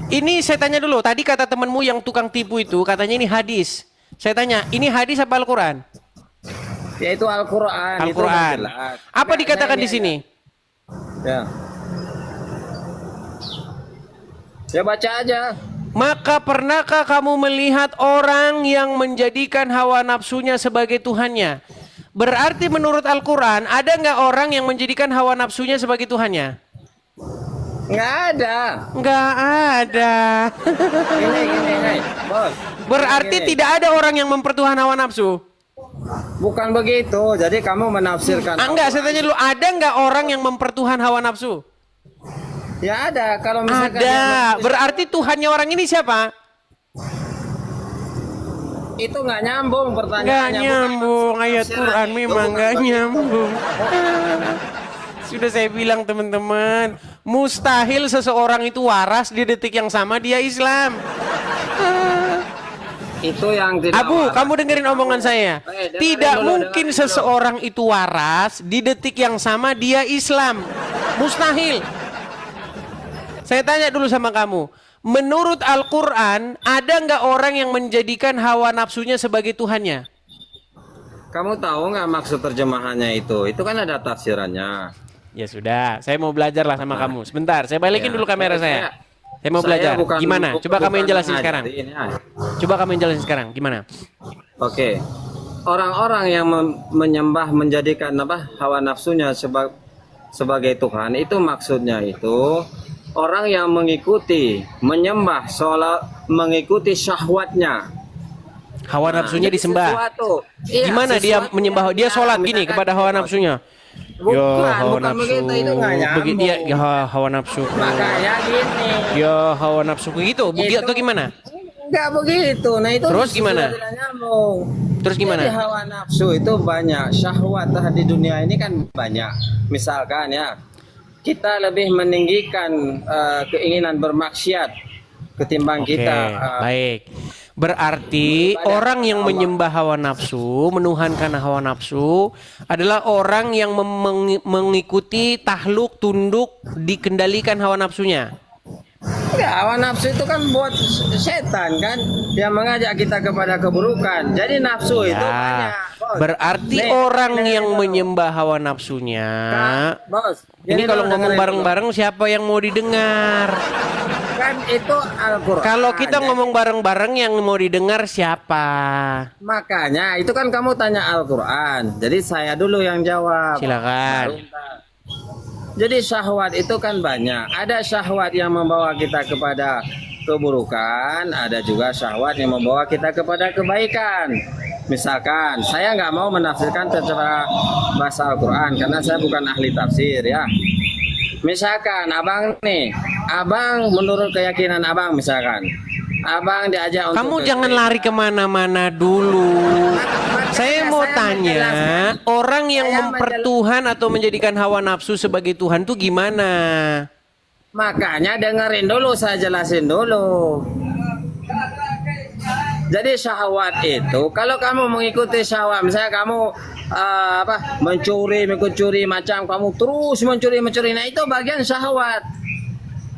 Ini saya tanya dulu. Tadi kata temenmu yang tukang tipu itu katanya ini hadis. Saya tanya, ini hadis apa Al-Quran? Ya itu Al-Quran. itu Al-Quran. udah jelas. Apa Nggak, dikatakan saya di sini? Ya. Ya baca aja. Maka pernahkah kamu melihat orang yang menjadikan hawa nafsunya sebagai Tuhannya? Berarti menurut Al-Quran, ada nggak orang yang menjadikan hawa nafsunya sebagai Tuhannya? Nggak ada. Nggak ada. Gini, bos. Berarti Gini. tidak ada orang yang mempertuhan hawa nafsu? Bukan begitu. Jadi kamu menafsirkan. Enggak, saya tanya dulu, ada nggak orang yang mempertuhan hawa nafsu? Ya ada. Kalau misalkan Ada. dia- Berarti Tuhannya orang ini siapa? itu nggak nyambung Nggak pertanyaannya. nyambung. Ayat Penafsiran Quran itu memang bukan nggak begitu. nyambung. Sudah saya bilang teman-teman, mustahil seseorang itu waras di detik yang sama dia Islam. Itu yang tidak. Abu, waras. kamu dengerin omongan saya. Dengerin Tidak dulu, mungkin dengerin dulu. seseorang itu waras di detik yang sama dia Islam. Mustahil. Saya tanya dulu sama kamu. Menurut Al-Quran, ada nggak orang yang menjadikan hawa nafsunya sebagai Tuhannya? Kamu tahu nggak maksud terjemahannya itu? Itu kan ada tafsirannya. Ya sudah, saya mau belajar lah sama kamu. Sebentar, saya balikin Ya, dulu kamera saya. Saya mau saya belajar. bukan- Gimana? Coba kamu yang jelasin ngajari sekarang. ini, ah. Coba kamu yang jelasin sekarang. Gimana? Oke. Orang-orang yang menyembah menjadikan hawa nafsunya sebagai Tuhan itu maksudnya itu orang yang mengikuti menyembah seolah mengikuti syahwatnya. Hawa nafsunya jadi disembah. sesuatu. Iya, Gimana dia sesuatu menyembah? yang Dia sholat gini misalkan kepada hawa nafsunya. Bukan begitu, itu nggak nyambung. Dia hawa nafsu. Makanya gini. Ya hawa nafsu gitu. Begitu Itu- atau gimana? Enggak begitu. Nah itu Terus sudah gimana? tidak nyambung. Terus gimana? Jadi hawa nafsu itu banyak. Syahwat di dunia ini kan banyak. Misalkan ya, kita lebih meninggikan keinginan bermaksiat ketimbang Oke, kita. baik. Berarti Beribadah orang yang kepada Allah. menyembah hawa nafsu, menuhankan hawa nafsu adalah orang yang mengikuti tahluk tunduk dikendalikan hawa nafsunya. Ya, hawa nafsu itu kan buat setan kan, yang mengajak kita kepada keburukan. Jadi nafsu itu banyak. Bos. Berarti Nih, orang dengerin yang dulu. menyembah hawa nafsunya. Bos, Ini jadi kalau dulu ngomong dengerin bareng-bareng siapa yang mau didengar? dulu. Kan itu Al-Quran. Kalau kita Jadi, ngomong bareng-bareng yang mau didengar siapa? makanya itu kan kamu tanya Al-Quran. Jadi saya dulu yang jawab. Silakan. Baru ntar. Jadi syahwat itu kan banyak. Ada syahwat yang membawa kita kepada keburukan, ada juga syahwat yang membawa kita kepada kebaikan. Misalkan, saya nggak mau menafsirkan secara bahasa Al-Quran karena saya bukan ahli tafsir ya. Misalkan abang nih, abang menurut keyakinan abang misalkan, abang diajak untuk Kamu ke jangan gereja. lari kemana-mana dulu. Saya mau saya tanya, menjelaskan. orang yang Saya mempertuhan atau menjadikan hawa nafsu sebagai Tuhan tuh gimana? Makanya dengerin dulu, saya jelasin dulu. Jadi syahwat itu, kalau kamu mengikuti syahwat, misalnya kamu mencuri macam kamu terus mencuri, nah itu bagian syahwat.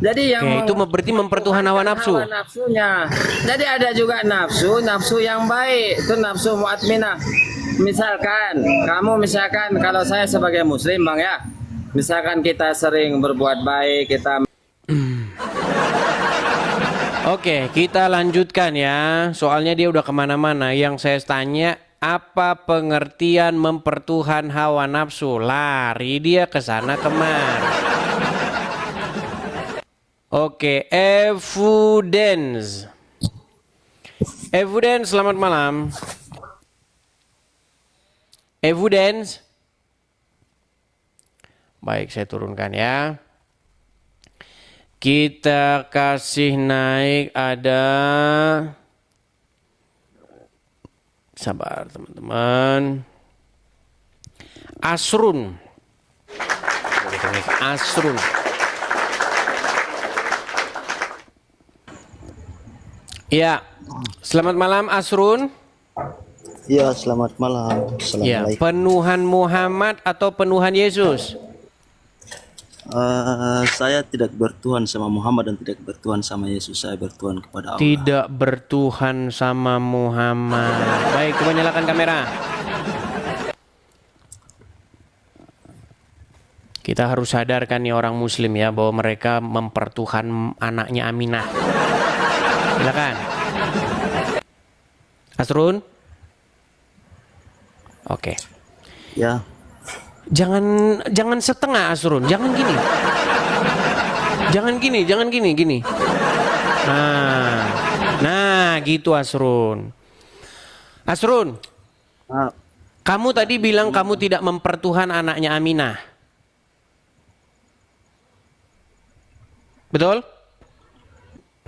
Jadi yang Oke, itu berarti mempertuhan hawa nafsu. hawa nafsunya. Jadi ada juga nafsu yang baik, itu nafsu mu'atminah. Misalkan kalau saya sebagai muslim Bang ya, misalkan kita sering berbuat baik, kita Oke, kita lanjutkan ya. Soalnya dia udah kemana-mana. Yang saya tanya, apa pengertian mempertuhan hawa nafsu? Lari dia ke sana kemari. Oke, evidence. Evidence, selamat malam. Evidence. Baik, saya turunkan ya. Kita kasih naik ada. Sabar teman-teman. Asrun. Asrun. Ya, selamat malam Asrun. Ya, selamat malam. Ya, Assalamualaikum. penuhan Muhammad atau penuhan Yesus? Saya tidak bertuhan sama Muhammad dan tidak bertuhan sama Yesus. Saya bertuhan kepada Allah. Tidak bertuhan sama Muhammad. Baik, coba nyalakan kamera. Kita harus sadarkan nih orang muslim ya, bahwa mereka mempertuhan anaknya Aminah. Silakan. Asrun. Oke. Ya, Jangan setengah Asrun, jangan gini. Jangan gini. Nah, gitu Asrun. Asrun, ah, kamu tadi bilang kamu tidak mempertuhan anaknya Aminah. Betul?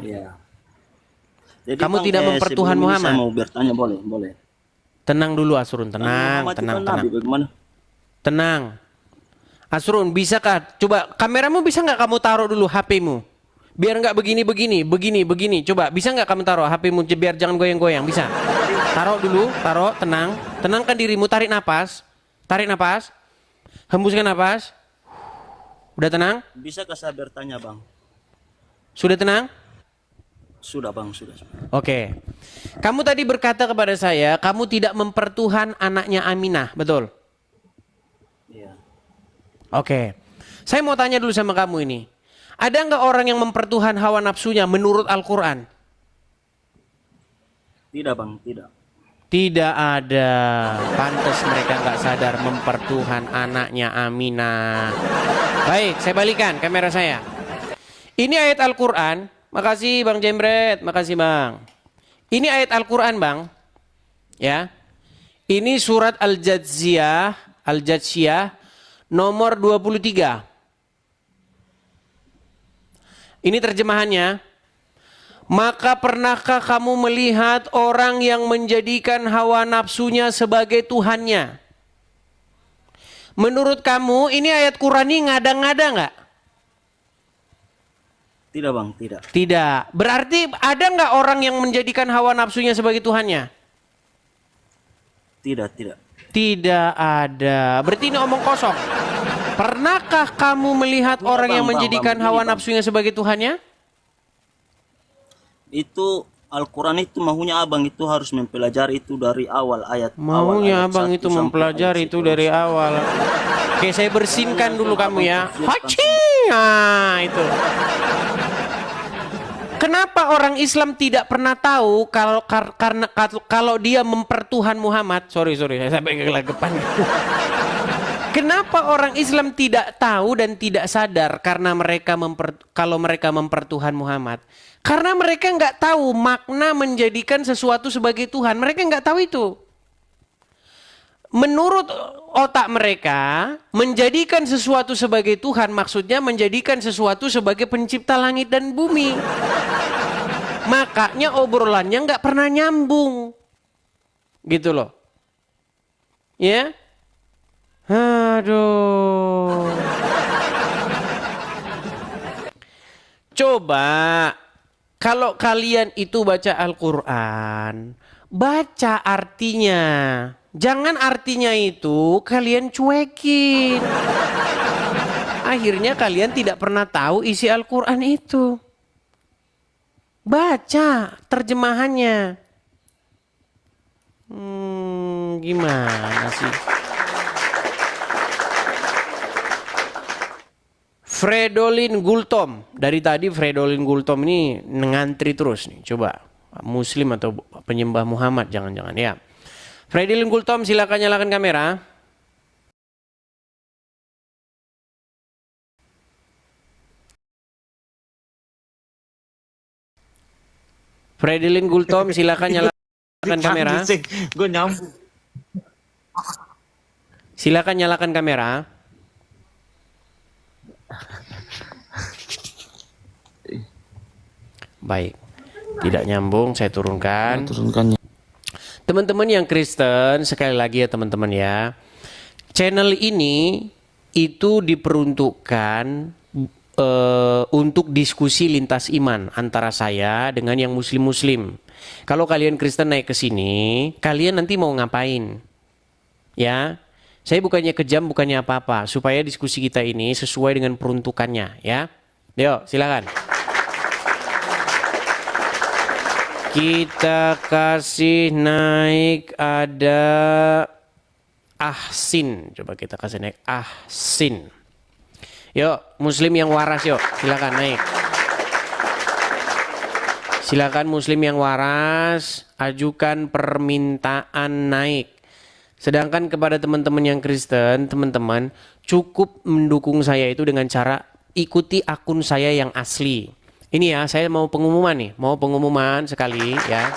ya. Jadi, Kamu Bang, tidak mempertuhan sebelum ini Muhammad? Saya mau bertanya, boleh? Tenang dulu Asrun, tenang. Muhammad itu kan Nabi, bagaimana? Tenang. Asrun, bisakah? Coba kameramu bisa nggak kamu taruh dulu HP-mu? Biar nggak begini. Coba bisa nggak kamu taruh HP-mu biar jangan goyang-goyang? Bisa? Taruh dulu, tenang. Tenangkan dirimu, tarik napas. Hembuskan napas. Udah tenang? Bisakah saya bertanya, Bang? Sudah tenang? Sudah, Bang, sudah. Oke. Kamu tadi berkata kepada saya, kamu tidak mempertuhan anaknya Aminah, betul? Iya. Oke. Saya mau tanya dulu sama kamu ini. Ada nggak orang yang mempertuhan hawa nafsunya menurut Al-Quran? Tidak, Bang, tidak. Tidak ada. Pantas mereka nggak sadar mempertuhan anaknya Aminah. Baik, saya balikan kamera saya. Ini ayat Al-Quran. Makasih Bang Jembret, makasih Bang. Ini ayat Al-Quran Bang. Ya. Ini surat Al-Jatsiyah nomor 23. Ini terjemahannya. Maka pernahkah kamu melihat orang yang menjadikan hawa nafsunya sebagai Tuhannya? Menurut kamu ini ayat Quran ini ngada-ngada nggak? Tidak, Bang, tidak. Tidak. Berarti ada nggak orang yang menjadikan hawa nafsunya sebagai Tuhannya? Tidak, tidak. Tidak ada. Berarti ini omong kosong. Pernahkah kamu melihat Enggak, orang Bang, yang Bang, menjadikan Bang, hawa begini, Bang. nafsunya sebagai Tuhannya? Itu Al-Quran itu maunya Abang itu harus mempelajari itu dari awal ayat. Maunya ayat abang 1 itu sampai mempelajari ayat itu dari 11. awal. Oke, saya bersihkan dulu kamu ya. Abang Haci! Nah, itu. Kenapa orang Islam tidak pernah tahu kalau dia mempertuhan Muhammad? Sorry, saya sampai kegelapan. Kenapa orang Islam tidak tahu dan tidak sadar karena kalau mereka mempertuhan Muhammad? Karena mereka nggak tahu makna menjadikan sesuatu sebagai Tuhan. Mereka nggak tahu itu. Menurut otak mereka, menjadikan sesuatu sebagai Tuhan maksudnya menjadikan sesuatu sebagai pencipta langit dan bumi. Makanya obrolannya nggak pernah nyambung. Gitu loh. Ya? Aduh. Coba kalau kalian itu baca Al-Quran, baca artinya. Jangan artinya itu kalian cuekin. Akhirnya kalian tidak pernah tahu isi Al-Quran itu. Baca terjemahannya. Gimana sih? Fredolin Gultom. Dari tadi Fredolin Gultom ini ngantri terus nih. Coba Muslim atau penyembah Muhammad jangan-jangan ya. Fredolin Gultom, silakan nyalakan kamera. Fredolin Gultom, silakan nyalakan kamera. Gue nyambung. Silakan nyalakan kamera. Baik, tidak nyambung, saya turunkan. Turunkannya. Teman-teman yang Kristen, sekali lagi ya teman-teman ya. Channel ini itu diperuntukkan untuk diskusi lintas iman antara saya dengan yang muslim-muslim. Kalau kalian Kristen naik ke sini, kalian nanti mau ngapain? Ya, saya bukannya kejam, bukannya apa-apa, supaya diskusi kita ini sesuai dengan peruntukannya ya. Yuk, silakan. Kita kasih naik ada Ahsin. Coba kita kasih naik Ahsin. Yuk, muslim yang waras yuk, silakan naik. Silakan muslim yang waras, ajukan permintaan naik. Sedangkan kepada teman-teman yang Kristen, teman-teman cukup mendukung saya itu dengan cara ikuti akun saya yang asli. Ini ya, saya mau pengumuman nih, mau pengumuman sekali ya.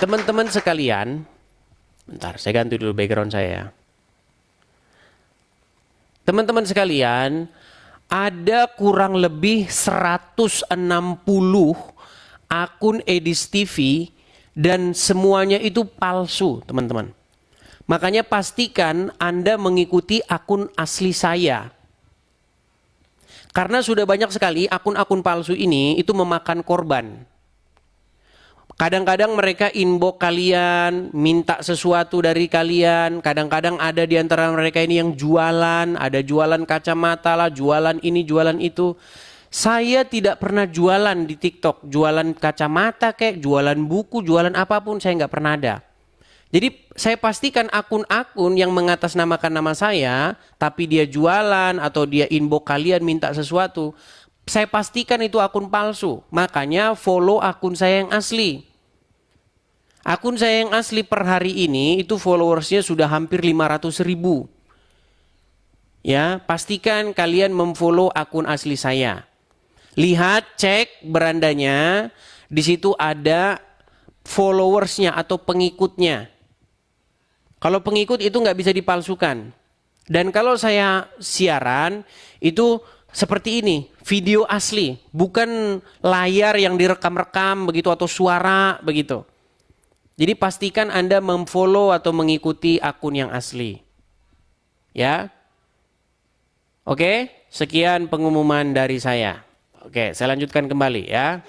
Teman-teman sekalian, bentar, saya ganti dulu background saya ya. Teman-teman sekalian, ada kurang lebih 160 akun Edis TV dan semuanya itu palsu, teman-teman. Makanya pastikan Anda mengikuti akun asli saya. Karena sudah banyak sekali akun-akun palsu ini itu memakan korban. Kadang-kadang mereka inbox kalian, minta sesuatu dari kalian. Kadang-kadang ada di antara mereka ini yang jualan, ada jualan kacamata lah, jualan ini, jualan itu. Saya tidak pernah jualan di TikTok, jualan kacamata kayak, jualan buku, jualan apapun saya nggak pernah ada. Jadi saya pastikan akun-akun yang mengatasnamakan nama saya, tapi dia jualan atau dia inbox kalian minta sesuatu, saya pastikan itu akun palsu. Makanya follow akun saya yang asli. Akun saya yang asli per hari ini itu followersnya sudah hampir 500.000. Ya, pastikan kalian memfollow akun asli saya. Lihat, cek berandanya, di situ ada followersnya atau pengikutnya. Kalau pengikut itu nggak bisa dipalsukan. Dan kalau saya siaran itu seperti ini, video asli, bukan layar yang direkam-rekam begitu atau suara begitu. Jadi pastikan Anda memfollow atau mengikuti akun yang asli. Ya. Oke, sekian pengumuman dari saya. Oke, saya lanjutkan kembali ya.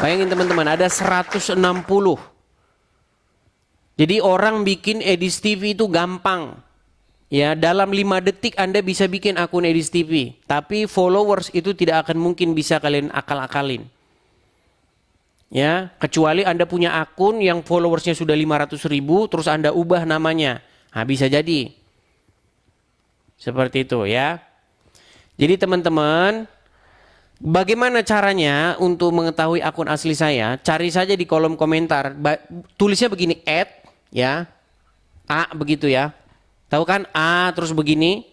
Bayangin teman-teman, ada 160. Jadi orang bikin Edis TV itu gampang. Ya, dalam 5 detik Anda bisa bikin akun Edis TV. Tapi followers itu tidak akan mungkin bisa kalian akal-akalin. Ya, kecuali Anda punya akun yang followersnya sudah 500.000, terus Anda ubah namanya. Nah, bisa jadi. Seperti itu ya. Jadi teman-teman, bagaimana caranya untuk mengetahui akun asli saya? Cari saja di kolom komentar. Tulisnya begini, ya, A begitu ya. Tahu kan A terus begini.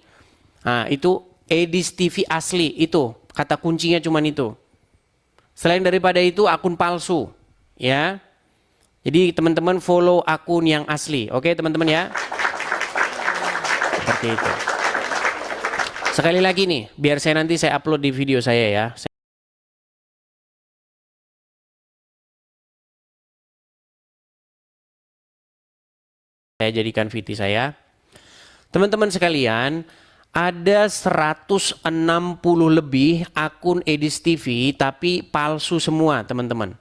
Nah, itu Edis TV asli, itu kata kuncinya cuman itu. Selain daripada itu akun palsu, ya. Jadi teman-teman follow akun yang asli, oke teman-teman ya. Seperti itu. Sekali lagi nih, biar saya nanti saya upload di video saya ya. Saya jadikan VT saya. Teman-teman sekalian, ada 160 lebih akun Edis TV tapi palsu semua, teman-teman.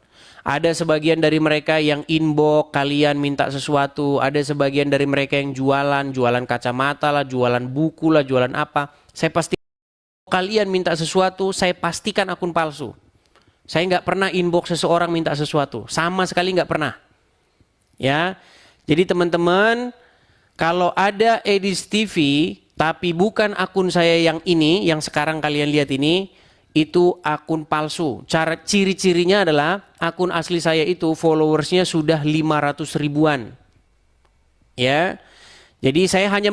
Ada sebagian dari mereka yang inbox kalian minta sesuatu. Ada sebagian dari mereka yang jualan kacamata lah, jualan buku lah, jualan apa. Saya pasti kalian minta sesuatu, saya pastikan akun palsu. Saya nggak pernah inbox seseorang minta sesuatu, sama sekali nggak pernah. Ya, jadi teman-teman, kalau ada Edis TV, tapi bukan akun saya yang ini, yang sekarang kalian lihat ini, itu akun palsu. Ciri-cirinya adalah akun asli saya itu followersnya sudah 500 ribuan. Ya, jadi saya hanya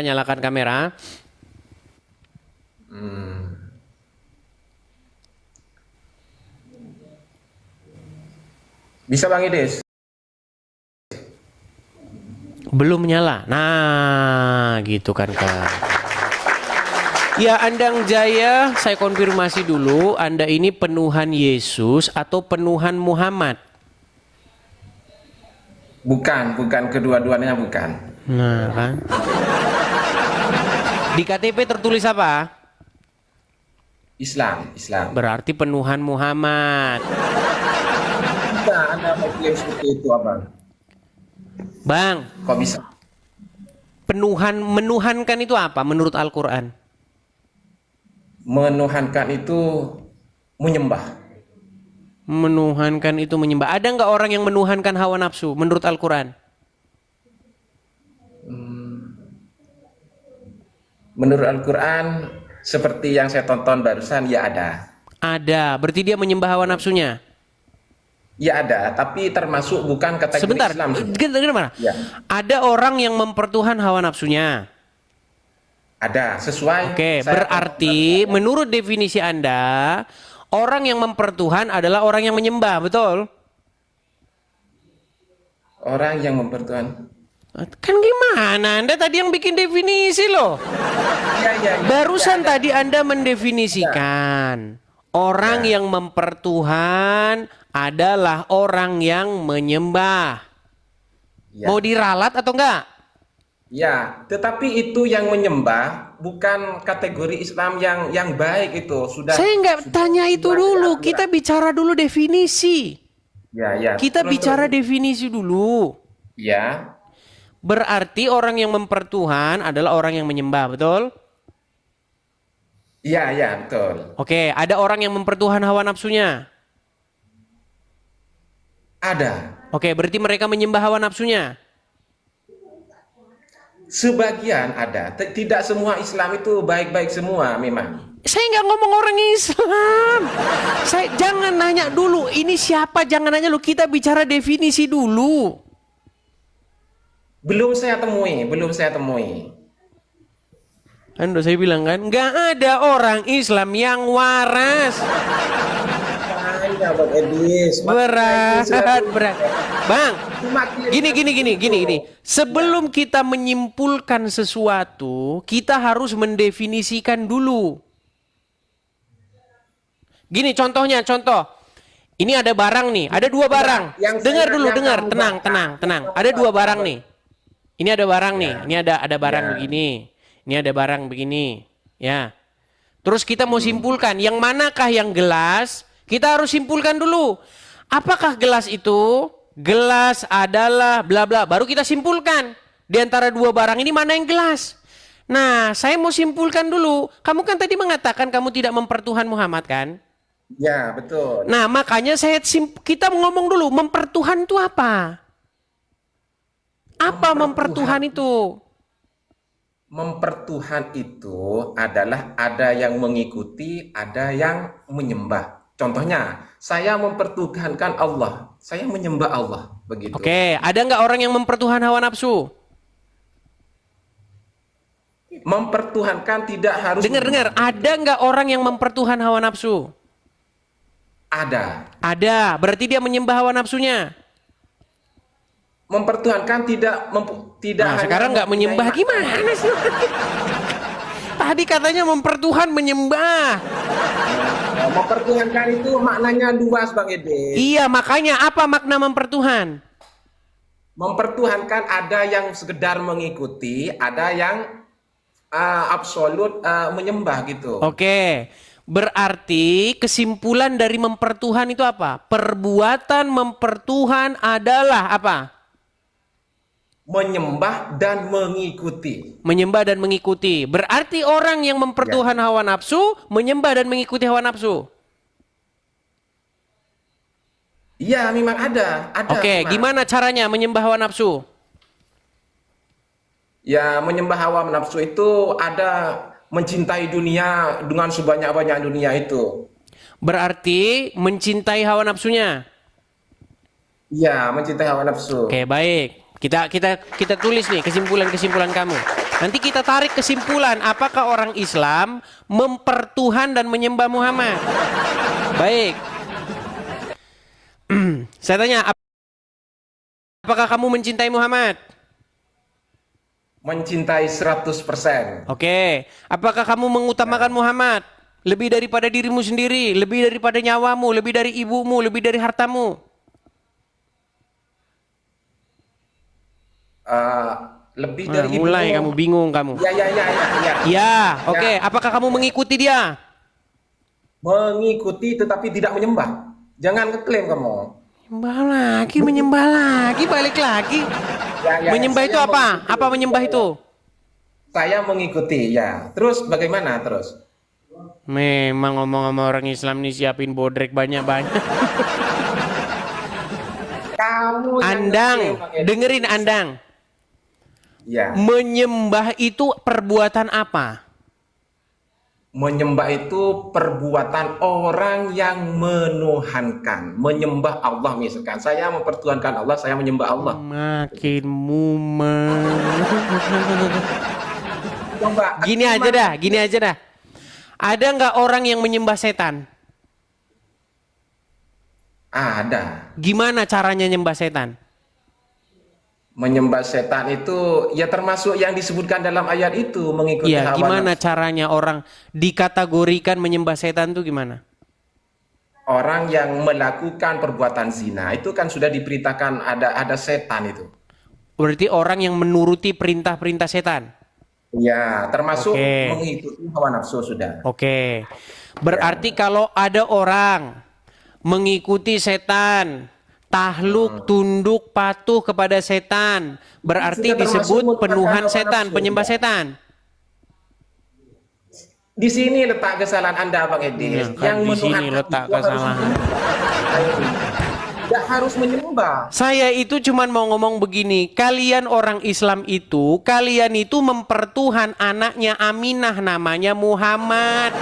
nyalakan kamera. Bisa Bang Idis? Belum nyala. Nah, gitu kan Kak. Ya, Andang Jaya, saya konfirmasi dulu, Anda ini penuhan Yesus atau penuhan Muhammad? Bukan kedua-duanya bukan. Nah, kan. Di KTP tertulis apa? Islam. Berarti penuhan Muhammad. Bisa Anda mengklaim seperti itu, Abang? Bang, Kok bisa? menuhankan itu apa menurut Al-Quran? Menuhankan itu menyembah. Menuhankan itu menyembah. Ada nggak orang yang menuhankan hawa nafsu menurut Al-Quran? Menurut Al-Quran, seperti yang saya tonton barusan, ya ada. Ada. Berarti dia menyembah hawa nafsunya? Ya ada, tapi termasuk bukan kategori Sebentar, Islam. gimana? Ya. Ada orang yang mempertuhan hawa nafsunya. Ada, sesuai. Oke, saya berarti menurut definisi Anda, orang yang mempertuhan adalah orang yang menyembah, betul? orang yang mempertuhan. Kan gimana? Anda tadi yang bikin definisi loh. Ya. Barusan tadi Anda mendefinisikan orang yang mempertuhan adalah orang yang menyembah. Ya. Mau diralat atau enggak? Ya, tetapi itu yang menyembah bukan kategori Islam yang baik itu. Saya nggak tanya itu dulu. Kita bicara dulu definisi. Ya. Kita bicara definisi dulu. Ya. Berarti orang yang mempertuhan adalah orang yang menyembah, betul? Ya, betul. Oke, ada orang yang mempertuhan hawa nafsunya? Ada. Oke, berarti mereka menyembah hawa nafsunya? Sebagian ada. Tidak semua Islam itu baik-baik semua memang. Saya nggak ngomong orang Islam. Saya jangan nanya dulu, ini siapa? Jangan nanya lu, kita bicara definisi dulu. Belum saya temui. Kan udah saya bilang kan, nggak ada orang Islam yang waras. Bang Edis. Berat. Bang, gini. Sebelum kita menyimpulkan sesuatu, kita harus mendefinisikan dulu. Gini contoh. Ini ada barang nih, ada dua barang. Dengar dulu, tenang. Ada dua barang nih. Ini ada barang nih, ini ada barang begini. Ini ada barang begini, ya. Terus kita mau simpulkan, yang manakah yang gelas? Kita harus simpulkan dulu. Apakah gelas itu? Gelas adalah bla bla. Baru kita simpulkan. Di antara dua barang ini mana yang gelas? Nah, saya mau simpulkan dulu. Kamu kan tadi mengatakan kamu tidak mempertuhan Muhammad kan? Ya, betul. Nah, makanya kita ngomong dulu, mempertuhan itu apa? Apa mempertuhan itu? Mempertuhan itu adalah ada yang mengikuti, ada yang menyembah. Contohnya, saya mempertuhankan Allah, saya menyembah Allah, begitu. Oke, ada nggak orang yang mempertuhan hawa nafsu? Mempertuhankan tidak harus. Dengar, ada nggak orang yang mempertuhan hawa nafsu? Ada. Ada, berarti dia menyembah hawa nafsunya. Mempertuhankan tidak Nah, hanya sekarang nggak menyembah mempunyai gimana sih? Tadi katanya mempertuhan menyembah. Mempertuhankan itu maknanya luas, Bang Ede. Iya, makanya apa makna mempertuhan? Mempertuhankan ada yang sekedar mengikuti, ada yang absolut menyembah gitu. Oke, berarti kesimpulan dari mempertuhan itu apa? Perbuatan mempertuhan adalah apa? Menyembah dan mengikuti. Menyembah dan mengikuti. Berarti orang yang mempertuhan hawa nafsu, menyembah dan mengikuti hawa nafsu. Iya, memang ada. Oke, memang. gimana caranya menyembah hawa nafsu? Ya, menyembah hawa nafsu itu ada mencintai dunia dengan sebanyak-banyak dunia itu. Berarti mencintai hawa nafsunya. Iya, mencintai hawa nafsu. Oke, baik. Kita tulis nih kesimpulan kamu. Nanti kita tarik kesimpulan apakah orang Islam mempertuhan dan menyembah Muhammad. Baik. Saya tanya, apakah kamu mencintai Muhammad? Mencintai 100%. Oke. Apakah kamu mengutamakan Muhammad lebih daripada dirimu sendiri, lebih daripada nyawamu, lebih dari ibumu, lebih dari hartamu? Lebih dari mulai ibumu. kamu bingung kamu. Ya. Ya, oke. Apakah kamu mengikuti dia? Mengikuti tetapi tidak menyembah. Jangan ngeklaim kamu. Menyembah lagi, balik lagi. Menyembah itu apa? Apa menyembah itu? Saya mengikuti, ya. Terus bagaimana terus? Memang ngomong sama orang Islam nih siapin bodrek banyak-banyak. Kamu yang Andang, ngeklaim, Bang Edi. dengerin Andang. Ya. Menyembah itu perbuatan apa? Menyembah itu perbuatan orang yang menuhankan, menyembah Allah misalkan. Saya mempertuhankan Allah, saya menyembah Allah. Makin mumet. Coba. Gini aja dah. Ada nggak orang yang menyembah setan? Ada. Gimana caranya nyembah setan? Menyembah setan itu ya termasuk yang disebutkan dalam ayat itu, mengikuti Iya, hawa gimana nafsu. caranya orang dikategorikan menyembah setan tuh gimana? Orang yang melakukan perbuatan zina itu kan sudah diperintahkan ada setan itu. Berarti orang yang menuruti perintah-perintah setan. Ya, termasuk Oke. mengikuti hawa nafsu sudah. Oke. Berarti kalau ada orang mengikuti setan, tahluk, tunduk, patuh kepada setan, berarti Sudah termasuk disebut menuhankan penuhan hawa setan, nafsu, penyembah sudah. setan. Di sini letak kesalahan Anda, Bang Edi. Ya, kan di sini letak kesalahan. Tidak harus menyembah. Saya itu cuman mau ngomong begini, kalian orang Islam itu, kalian itu mempertuhan anaknya Aminah namanya Muhammad.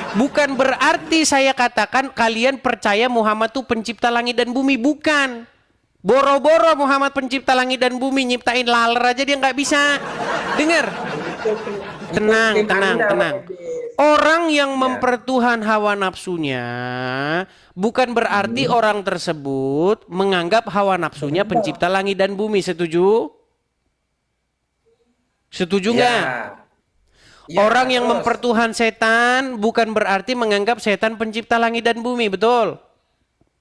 Bukan berarti saya katakan kalian percaya Muhammad itu pencipta langit dan bumi, bukan. Boro-boro Muhammad pencipta langit dan bumi, nyiptain laler aja dia nggak bisa. Dengar. Tenang. Orang yang mempertuhan hawa nafsunya bukan berarti orang tersebut menganggap hawa nafsunya pencipta langit dan bumi. Setuju? Setuju nggak? Ya, Orang yang terus. mempertuhan setan bukan berarti menganggap setan pencipta langit dan bumi, betul?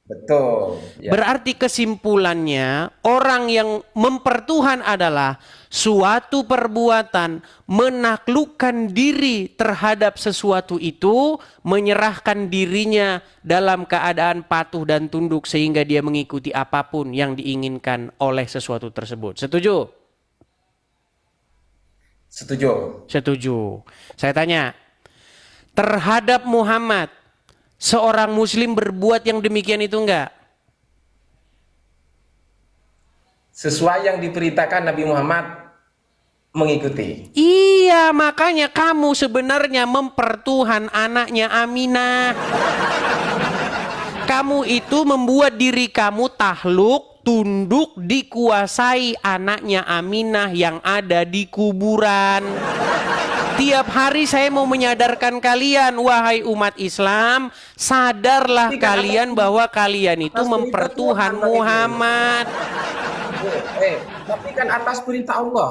Betul. Ya. Berarti kesimpulannya orang yang mempertuhan adalah suatu perbuatan menaklukkan diri terhadap sesuatu itu, menyerahkan dirinya dalam keadaan patuh dan tunduk sehingga dia mengikuti apapun yang diinginkan oleh sesuatu tersebut. Setuju? Setuju. Setuju. Saya tanya, terhadap Muhammad, seorang muslim berbuat yang demikian itu enggak? Sesuai yang diperintahkan Nabi Muhammad mengikuti. Iya, makanya kamu sebenarnya mempertuhan anaknya Aminah. Kamu itu membuat diri kamu tahluk, tunduk, dikuasai anaknya Aminah yang ada di kuburan. Tiap hari saya mau menyadarkan kalian, wahai umat Islam, sadarlah kalian bahwa kalian itu mempertuhan Muhammad. Tapi kan atas perintah Allah.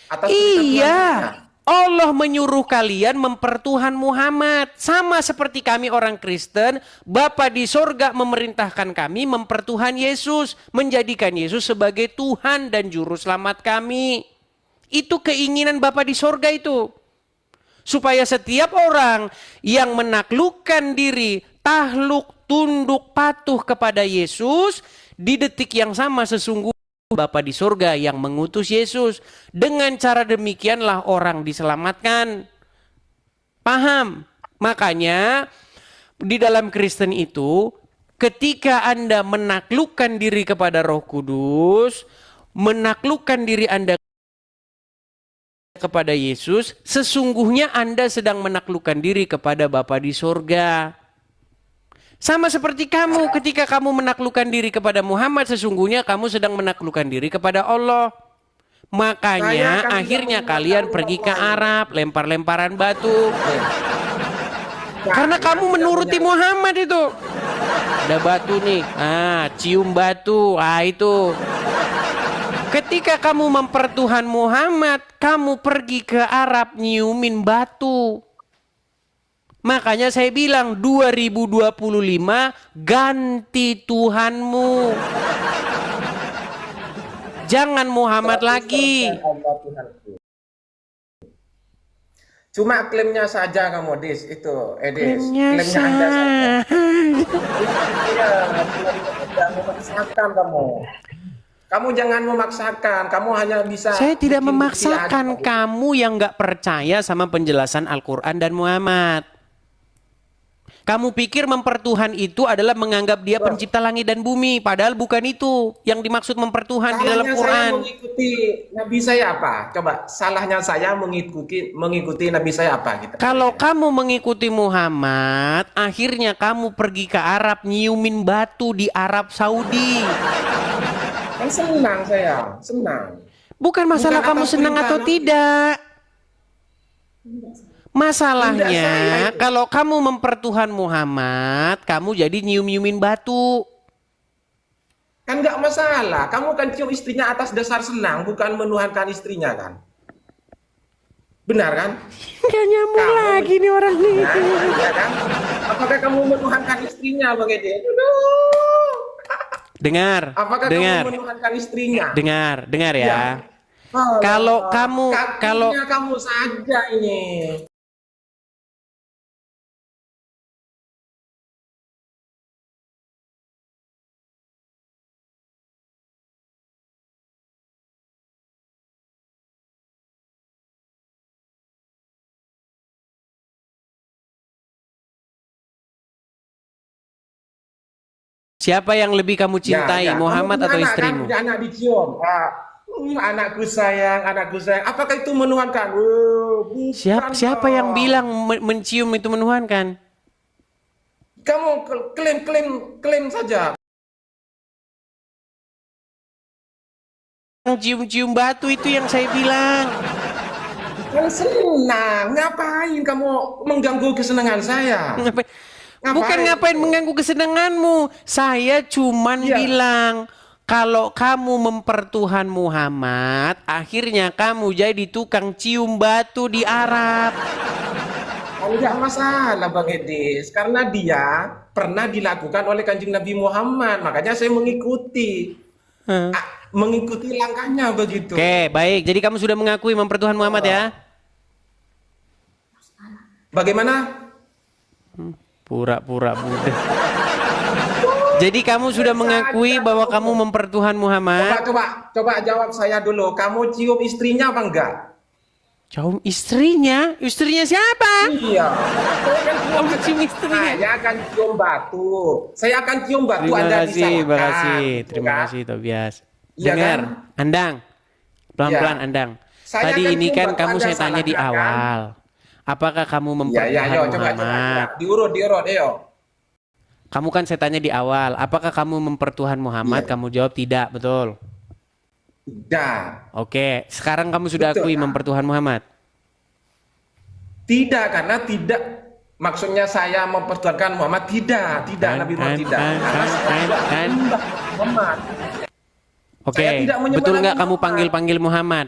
Atas perintah Iya, Tuhan. Allah menyuruh kalian mempertuhan Muhammad. Sama seperti kami orang Kristen, Bapa di sorga memerintahkan kami mempertuhan Yesus, menjadikan Yesus sebagai Tuhan dan Juru Selamat kami. Itu keinginan Bapa di sorga itu. Supaya setiap orang yang menaklukkan diri, tahluk, tunduk, patuh kepada Yesus, di detik yang sama sesungguhnya Bapa di surga yang mengutus Yesus. Dengan cara demikianlah orang diselamatkan. Paham? Makanya di dalam Kristen itu ketika Anda menaklukkan diri kepada Roh Kudus, menaklukkan diri Anda kepada Yesus, sesungguhnya Anda sedang menaklukkan diri kepada Bapa di surga. Sama seperti kamu, ketika kamu menaklukkan diri kepada Muhammad, sesungguhnya kamu sedang menaklukkan diri kepada Allah. Makanya akhirnya kalian pergi ke Arab, lempar-lemparan batu. Karena kamu menuruti Muhammad itu. Ada batu nih, cium batu, itu. Ketika kamu mempertuhan Muhammad, kamu pergi ke Arab nyiumin batu. Makanya saya bilang 2025 ganti Tuhanmu. Jangan Muhammad lagi. Cuma klaimnya saja kamu, Dis. Itu, Edis. Klaimnya Anda saja. Iya, jangan memaksakan kamu. Kamu jangan memaksakan. Kamu hanya bisa... Saya tidak bikin bukti memaksakan aja. kamu yang nggak percaya sama penjelasan Al-Quran dan Muhammad. Kamu pikir mempertuhan itu adalah menganggap dia pencipta langit dan bumi. Padahal bukan itu yang dimaksud mempertuhan di dalam Salahnya saya Quran. mengikuti Nabi saya apa? Coba, salahnya saya mengikuti Nabi saya apa? Gitu. Kalau kamu mengikuti Muhammad, akhirnya kamu pergi ke Arab nyiumin batu di Arab Saudi. Kan senang saya, senang. Bukan masalah Bukan kamu atas senang perintah atau Nabi. tidak. Masalahnya Tidak, saya kalau kamu mempertuhan Muhammad, kamu jadi nyium-nyiumin batu. Kan nggak masalah. Kamu kan cium istrinya atas dasar senang, bukan menuhankan istrinya kan? Benar kan? Gak nyambung Kamu lagi nih orang nih. Iya kan? Apakah kamu menuhankan istrinya begitu? Dengar, Apakah dengar, kamu menuhankan istrinya? dengar ya. Ya. Kalau kamu, kalau Kakinya kamu saja ini. siapa yang lebih kamu cintai, Ya. Muhammad Kamu atau punya istrimu? Anak, kan? Punya anak dicium. Anakku sayang, anakku sayang. Apakah itu menuhankan? Bukan, Siapa yang bilang mencium itu menuhankan? Kamu klaim saja. Cium-cium batu itu yang saya bilang. Kan senang. Ngapain kamu mengganggu kesenangan saya? Bukan ngapain mengganggu kesenanganmu. Saya cuman bilang, kalau kamu mempertuhan Muhammad, akhirnya kamu jadi tukang cium batu di Arab. Enggak masalah Bang Edis, karena dia pernah dilakukan oleh Kanjeng Nabi Muhammad, makanya saya mengikuti. Mengikuti langkahnya begitu. Oke, baik. Jadi kamu sudah mengakui mempertuhan Muhammad ya? Bagaimana? Pura-pura Buddha. Jadi kamu sudah mengakui bahwa kamu mempertuhan Muhammad? Coba jawab saya dulu. Kamu cium istrinya apa enggak? Cium istrinya? Istrinya siapa? Iya. Saya akan Kamu cium istrinya? Saya akan cium batu. Saya akan cium batu Terima Anda kasih, terima disalahkan. kasih, Gitu terima kan? kasih Tobias. Iya Dengar, kan? Andang, pelan-pelan Iya. Andang. Saya Tadi akan ini cium kan batu kamu Anda saya tanya di salahkan. awal. Apakah kamu Iya, mempertuhan iya, ayo coba. Muhammad? Diurut, ayo. Kamu kan saya tanya di awal. Apakah kamu mempertuhan Muhammad? Iya. Kamu jawab tidak, betul. Tidak. Oke, sekarang kamu sudah Betul, akui Kak. mempertuhan Muhammad. Tidak, karena tidak. Maksudnya saya mempertuhankan Muhammad. Tidak Nabi Muhammad tidak. Karena saya tidak menyembah Muhammad. Oke, Saya tidak menyembah betul Nabi nggak kamu Muhammad. panggil-panggil Muhammad?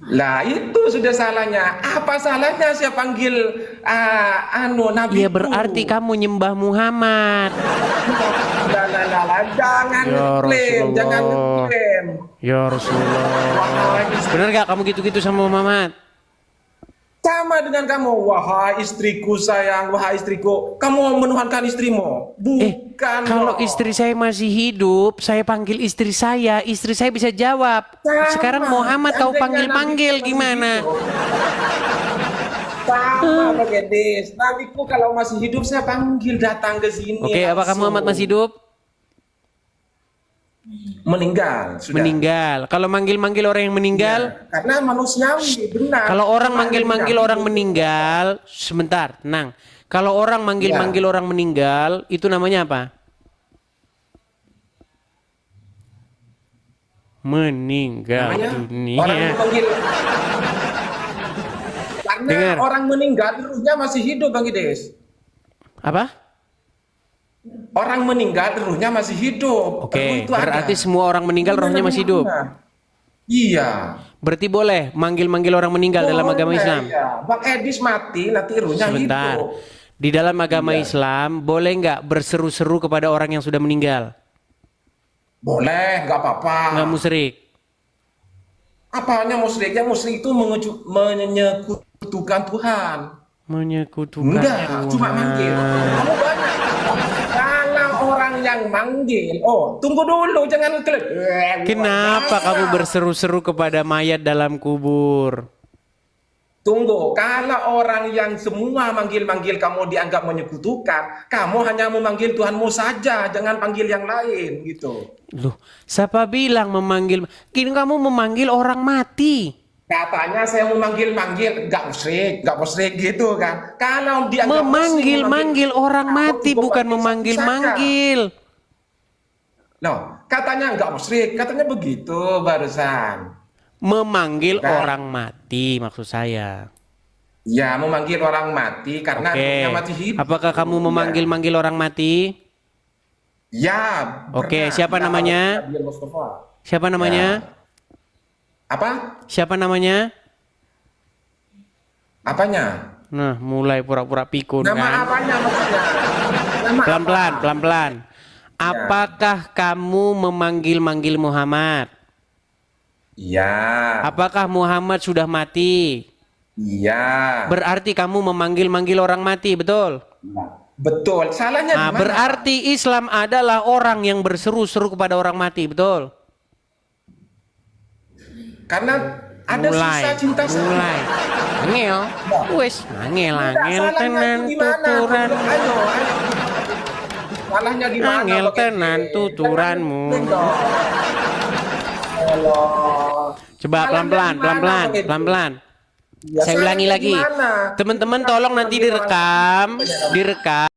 Lah itu sudah salahnya. Apa salahnya saya panggil Nabi? Iya berarti kamu nyembah Muhammad. Jangan Ya ngeklaim, Rasulullah. jangan ngeklaim. Ya Rasulullah. Benar gak kamu gitu-gitu sama Muhammad? Sama dengan kamu, wahai istriku sayang, wahai istriku, kamu menuhankan istrimu. Bukan. Kalau loh. istri saya masih hidup, saya panggil istri saya bisa jawab. Sama. Sekarang Muhammad kau Seandainya panggil-panggil Nabi masih gimana? hidup. Sama Pak Gedis. Nabiku kalau masih hidup saya panggil datang ke sini. Oke, apakah langsung. Muhammad masih hidup? Meninggal sudah. Meninggal. Kalau manggil-manggil orang yang meninggal, Ya, karena manusiawi benar. kalau orang Cuma manggil-manggil yang orang hidup. meninggal, sebentar, tenang. Kalau orang manggil-manggil orang meninggal, itu namanya apa? Meninggal Namanya dunia. orang memanggil. Karena Dengar. orang meninggal ruhnya masih hidup Bang Gides. Apa? Orang meninggal ruhnya masih hidup. Oke, Ruh itu berarti ada. semua orang meninggal rohnya masih hidup. Iya. Berarti boleh manggil-manggil orang meninggal dalam agama Boleh, Islam? iya. Bang Edis mati, nanti ruhnya Sebentar. hidup. Di dalam agama Iya. Islam boleh nggak berseru-seru kepada orang yang sudah meninggal? Boleh, nggak apa-apa. Nggak musyrik. Apanya musyrik? Yang musyrik itu menyekutukan Tuhan. Menyekutukan Enggak, Tuhan. cuma manggil. Kamu banyak. Kalau orang yang manggil, tunggu dulu, jangan klik. Kenapa kamu berseru-seru kepada mayat dalam kubur? Tunggu, kalau orang yang semua manggil-manggil kamu dianggap menyekutukan, kamu hanya memanggil Tuhanmu saja, jangan panggil yang lain, gitu. Loh, siapa bilang memanggil? Kini kamu memanggil orang mati. Katanya saya memanggil-manggil, nggak musyrik gitu kan. Kalau dianggap musyrik, Memanggil orang kamu mati, cukup bukan panggil satu memanggil-manggil. saja. Loh, katanya nggak musyrik, katanya begitu barusan. Memanggil Nah. orang mati maksud saya. Ya, memanggil orang mati karena Oke. ruhnya mati hidup. Apakah kamu memanggil-manggil orang mati? Ya. Oke, pernah. siapa Kita namanya? harus Nabi Mustafa. Siapa namanya? Apa? Siapa namanya? Apanya? Nah, mulai pura-pura pikun Nama kan. apanya maksudnya? Nama Pelan-pelan, apa? pelan-pelan. Apakah kamu memanggil-manggil Muhammad? Iya. Apakah Muhammad sudah mati? Iya. Berarti kamu memanggil-manggil orang mati, betul? Betul. Salahnya di Nah, mana? berarti Islam adalah orang yang berseru-seru kepada orang mati, betul? Karena ada sisa cinta saya. mulai. Angel, wes, angel Salahnya tenan itu di mana? tuturan. Ayo. Salahnya di mana? Angel Bang tenan Edi? tuturanmu. Jangan dong. Allah. Coba Salahnya pelan-pelan, di mana, pelan-pelan, Bang Edi? pelan-pelan. Ya, Saya ulangi salahnya lagi. di mana? Teman-teman tolong nanti direkam, direkam.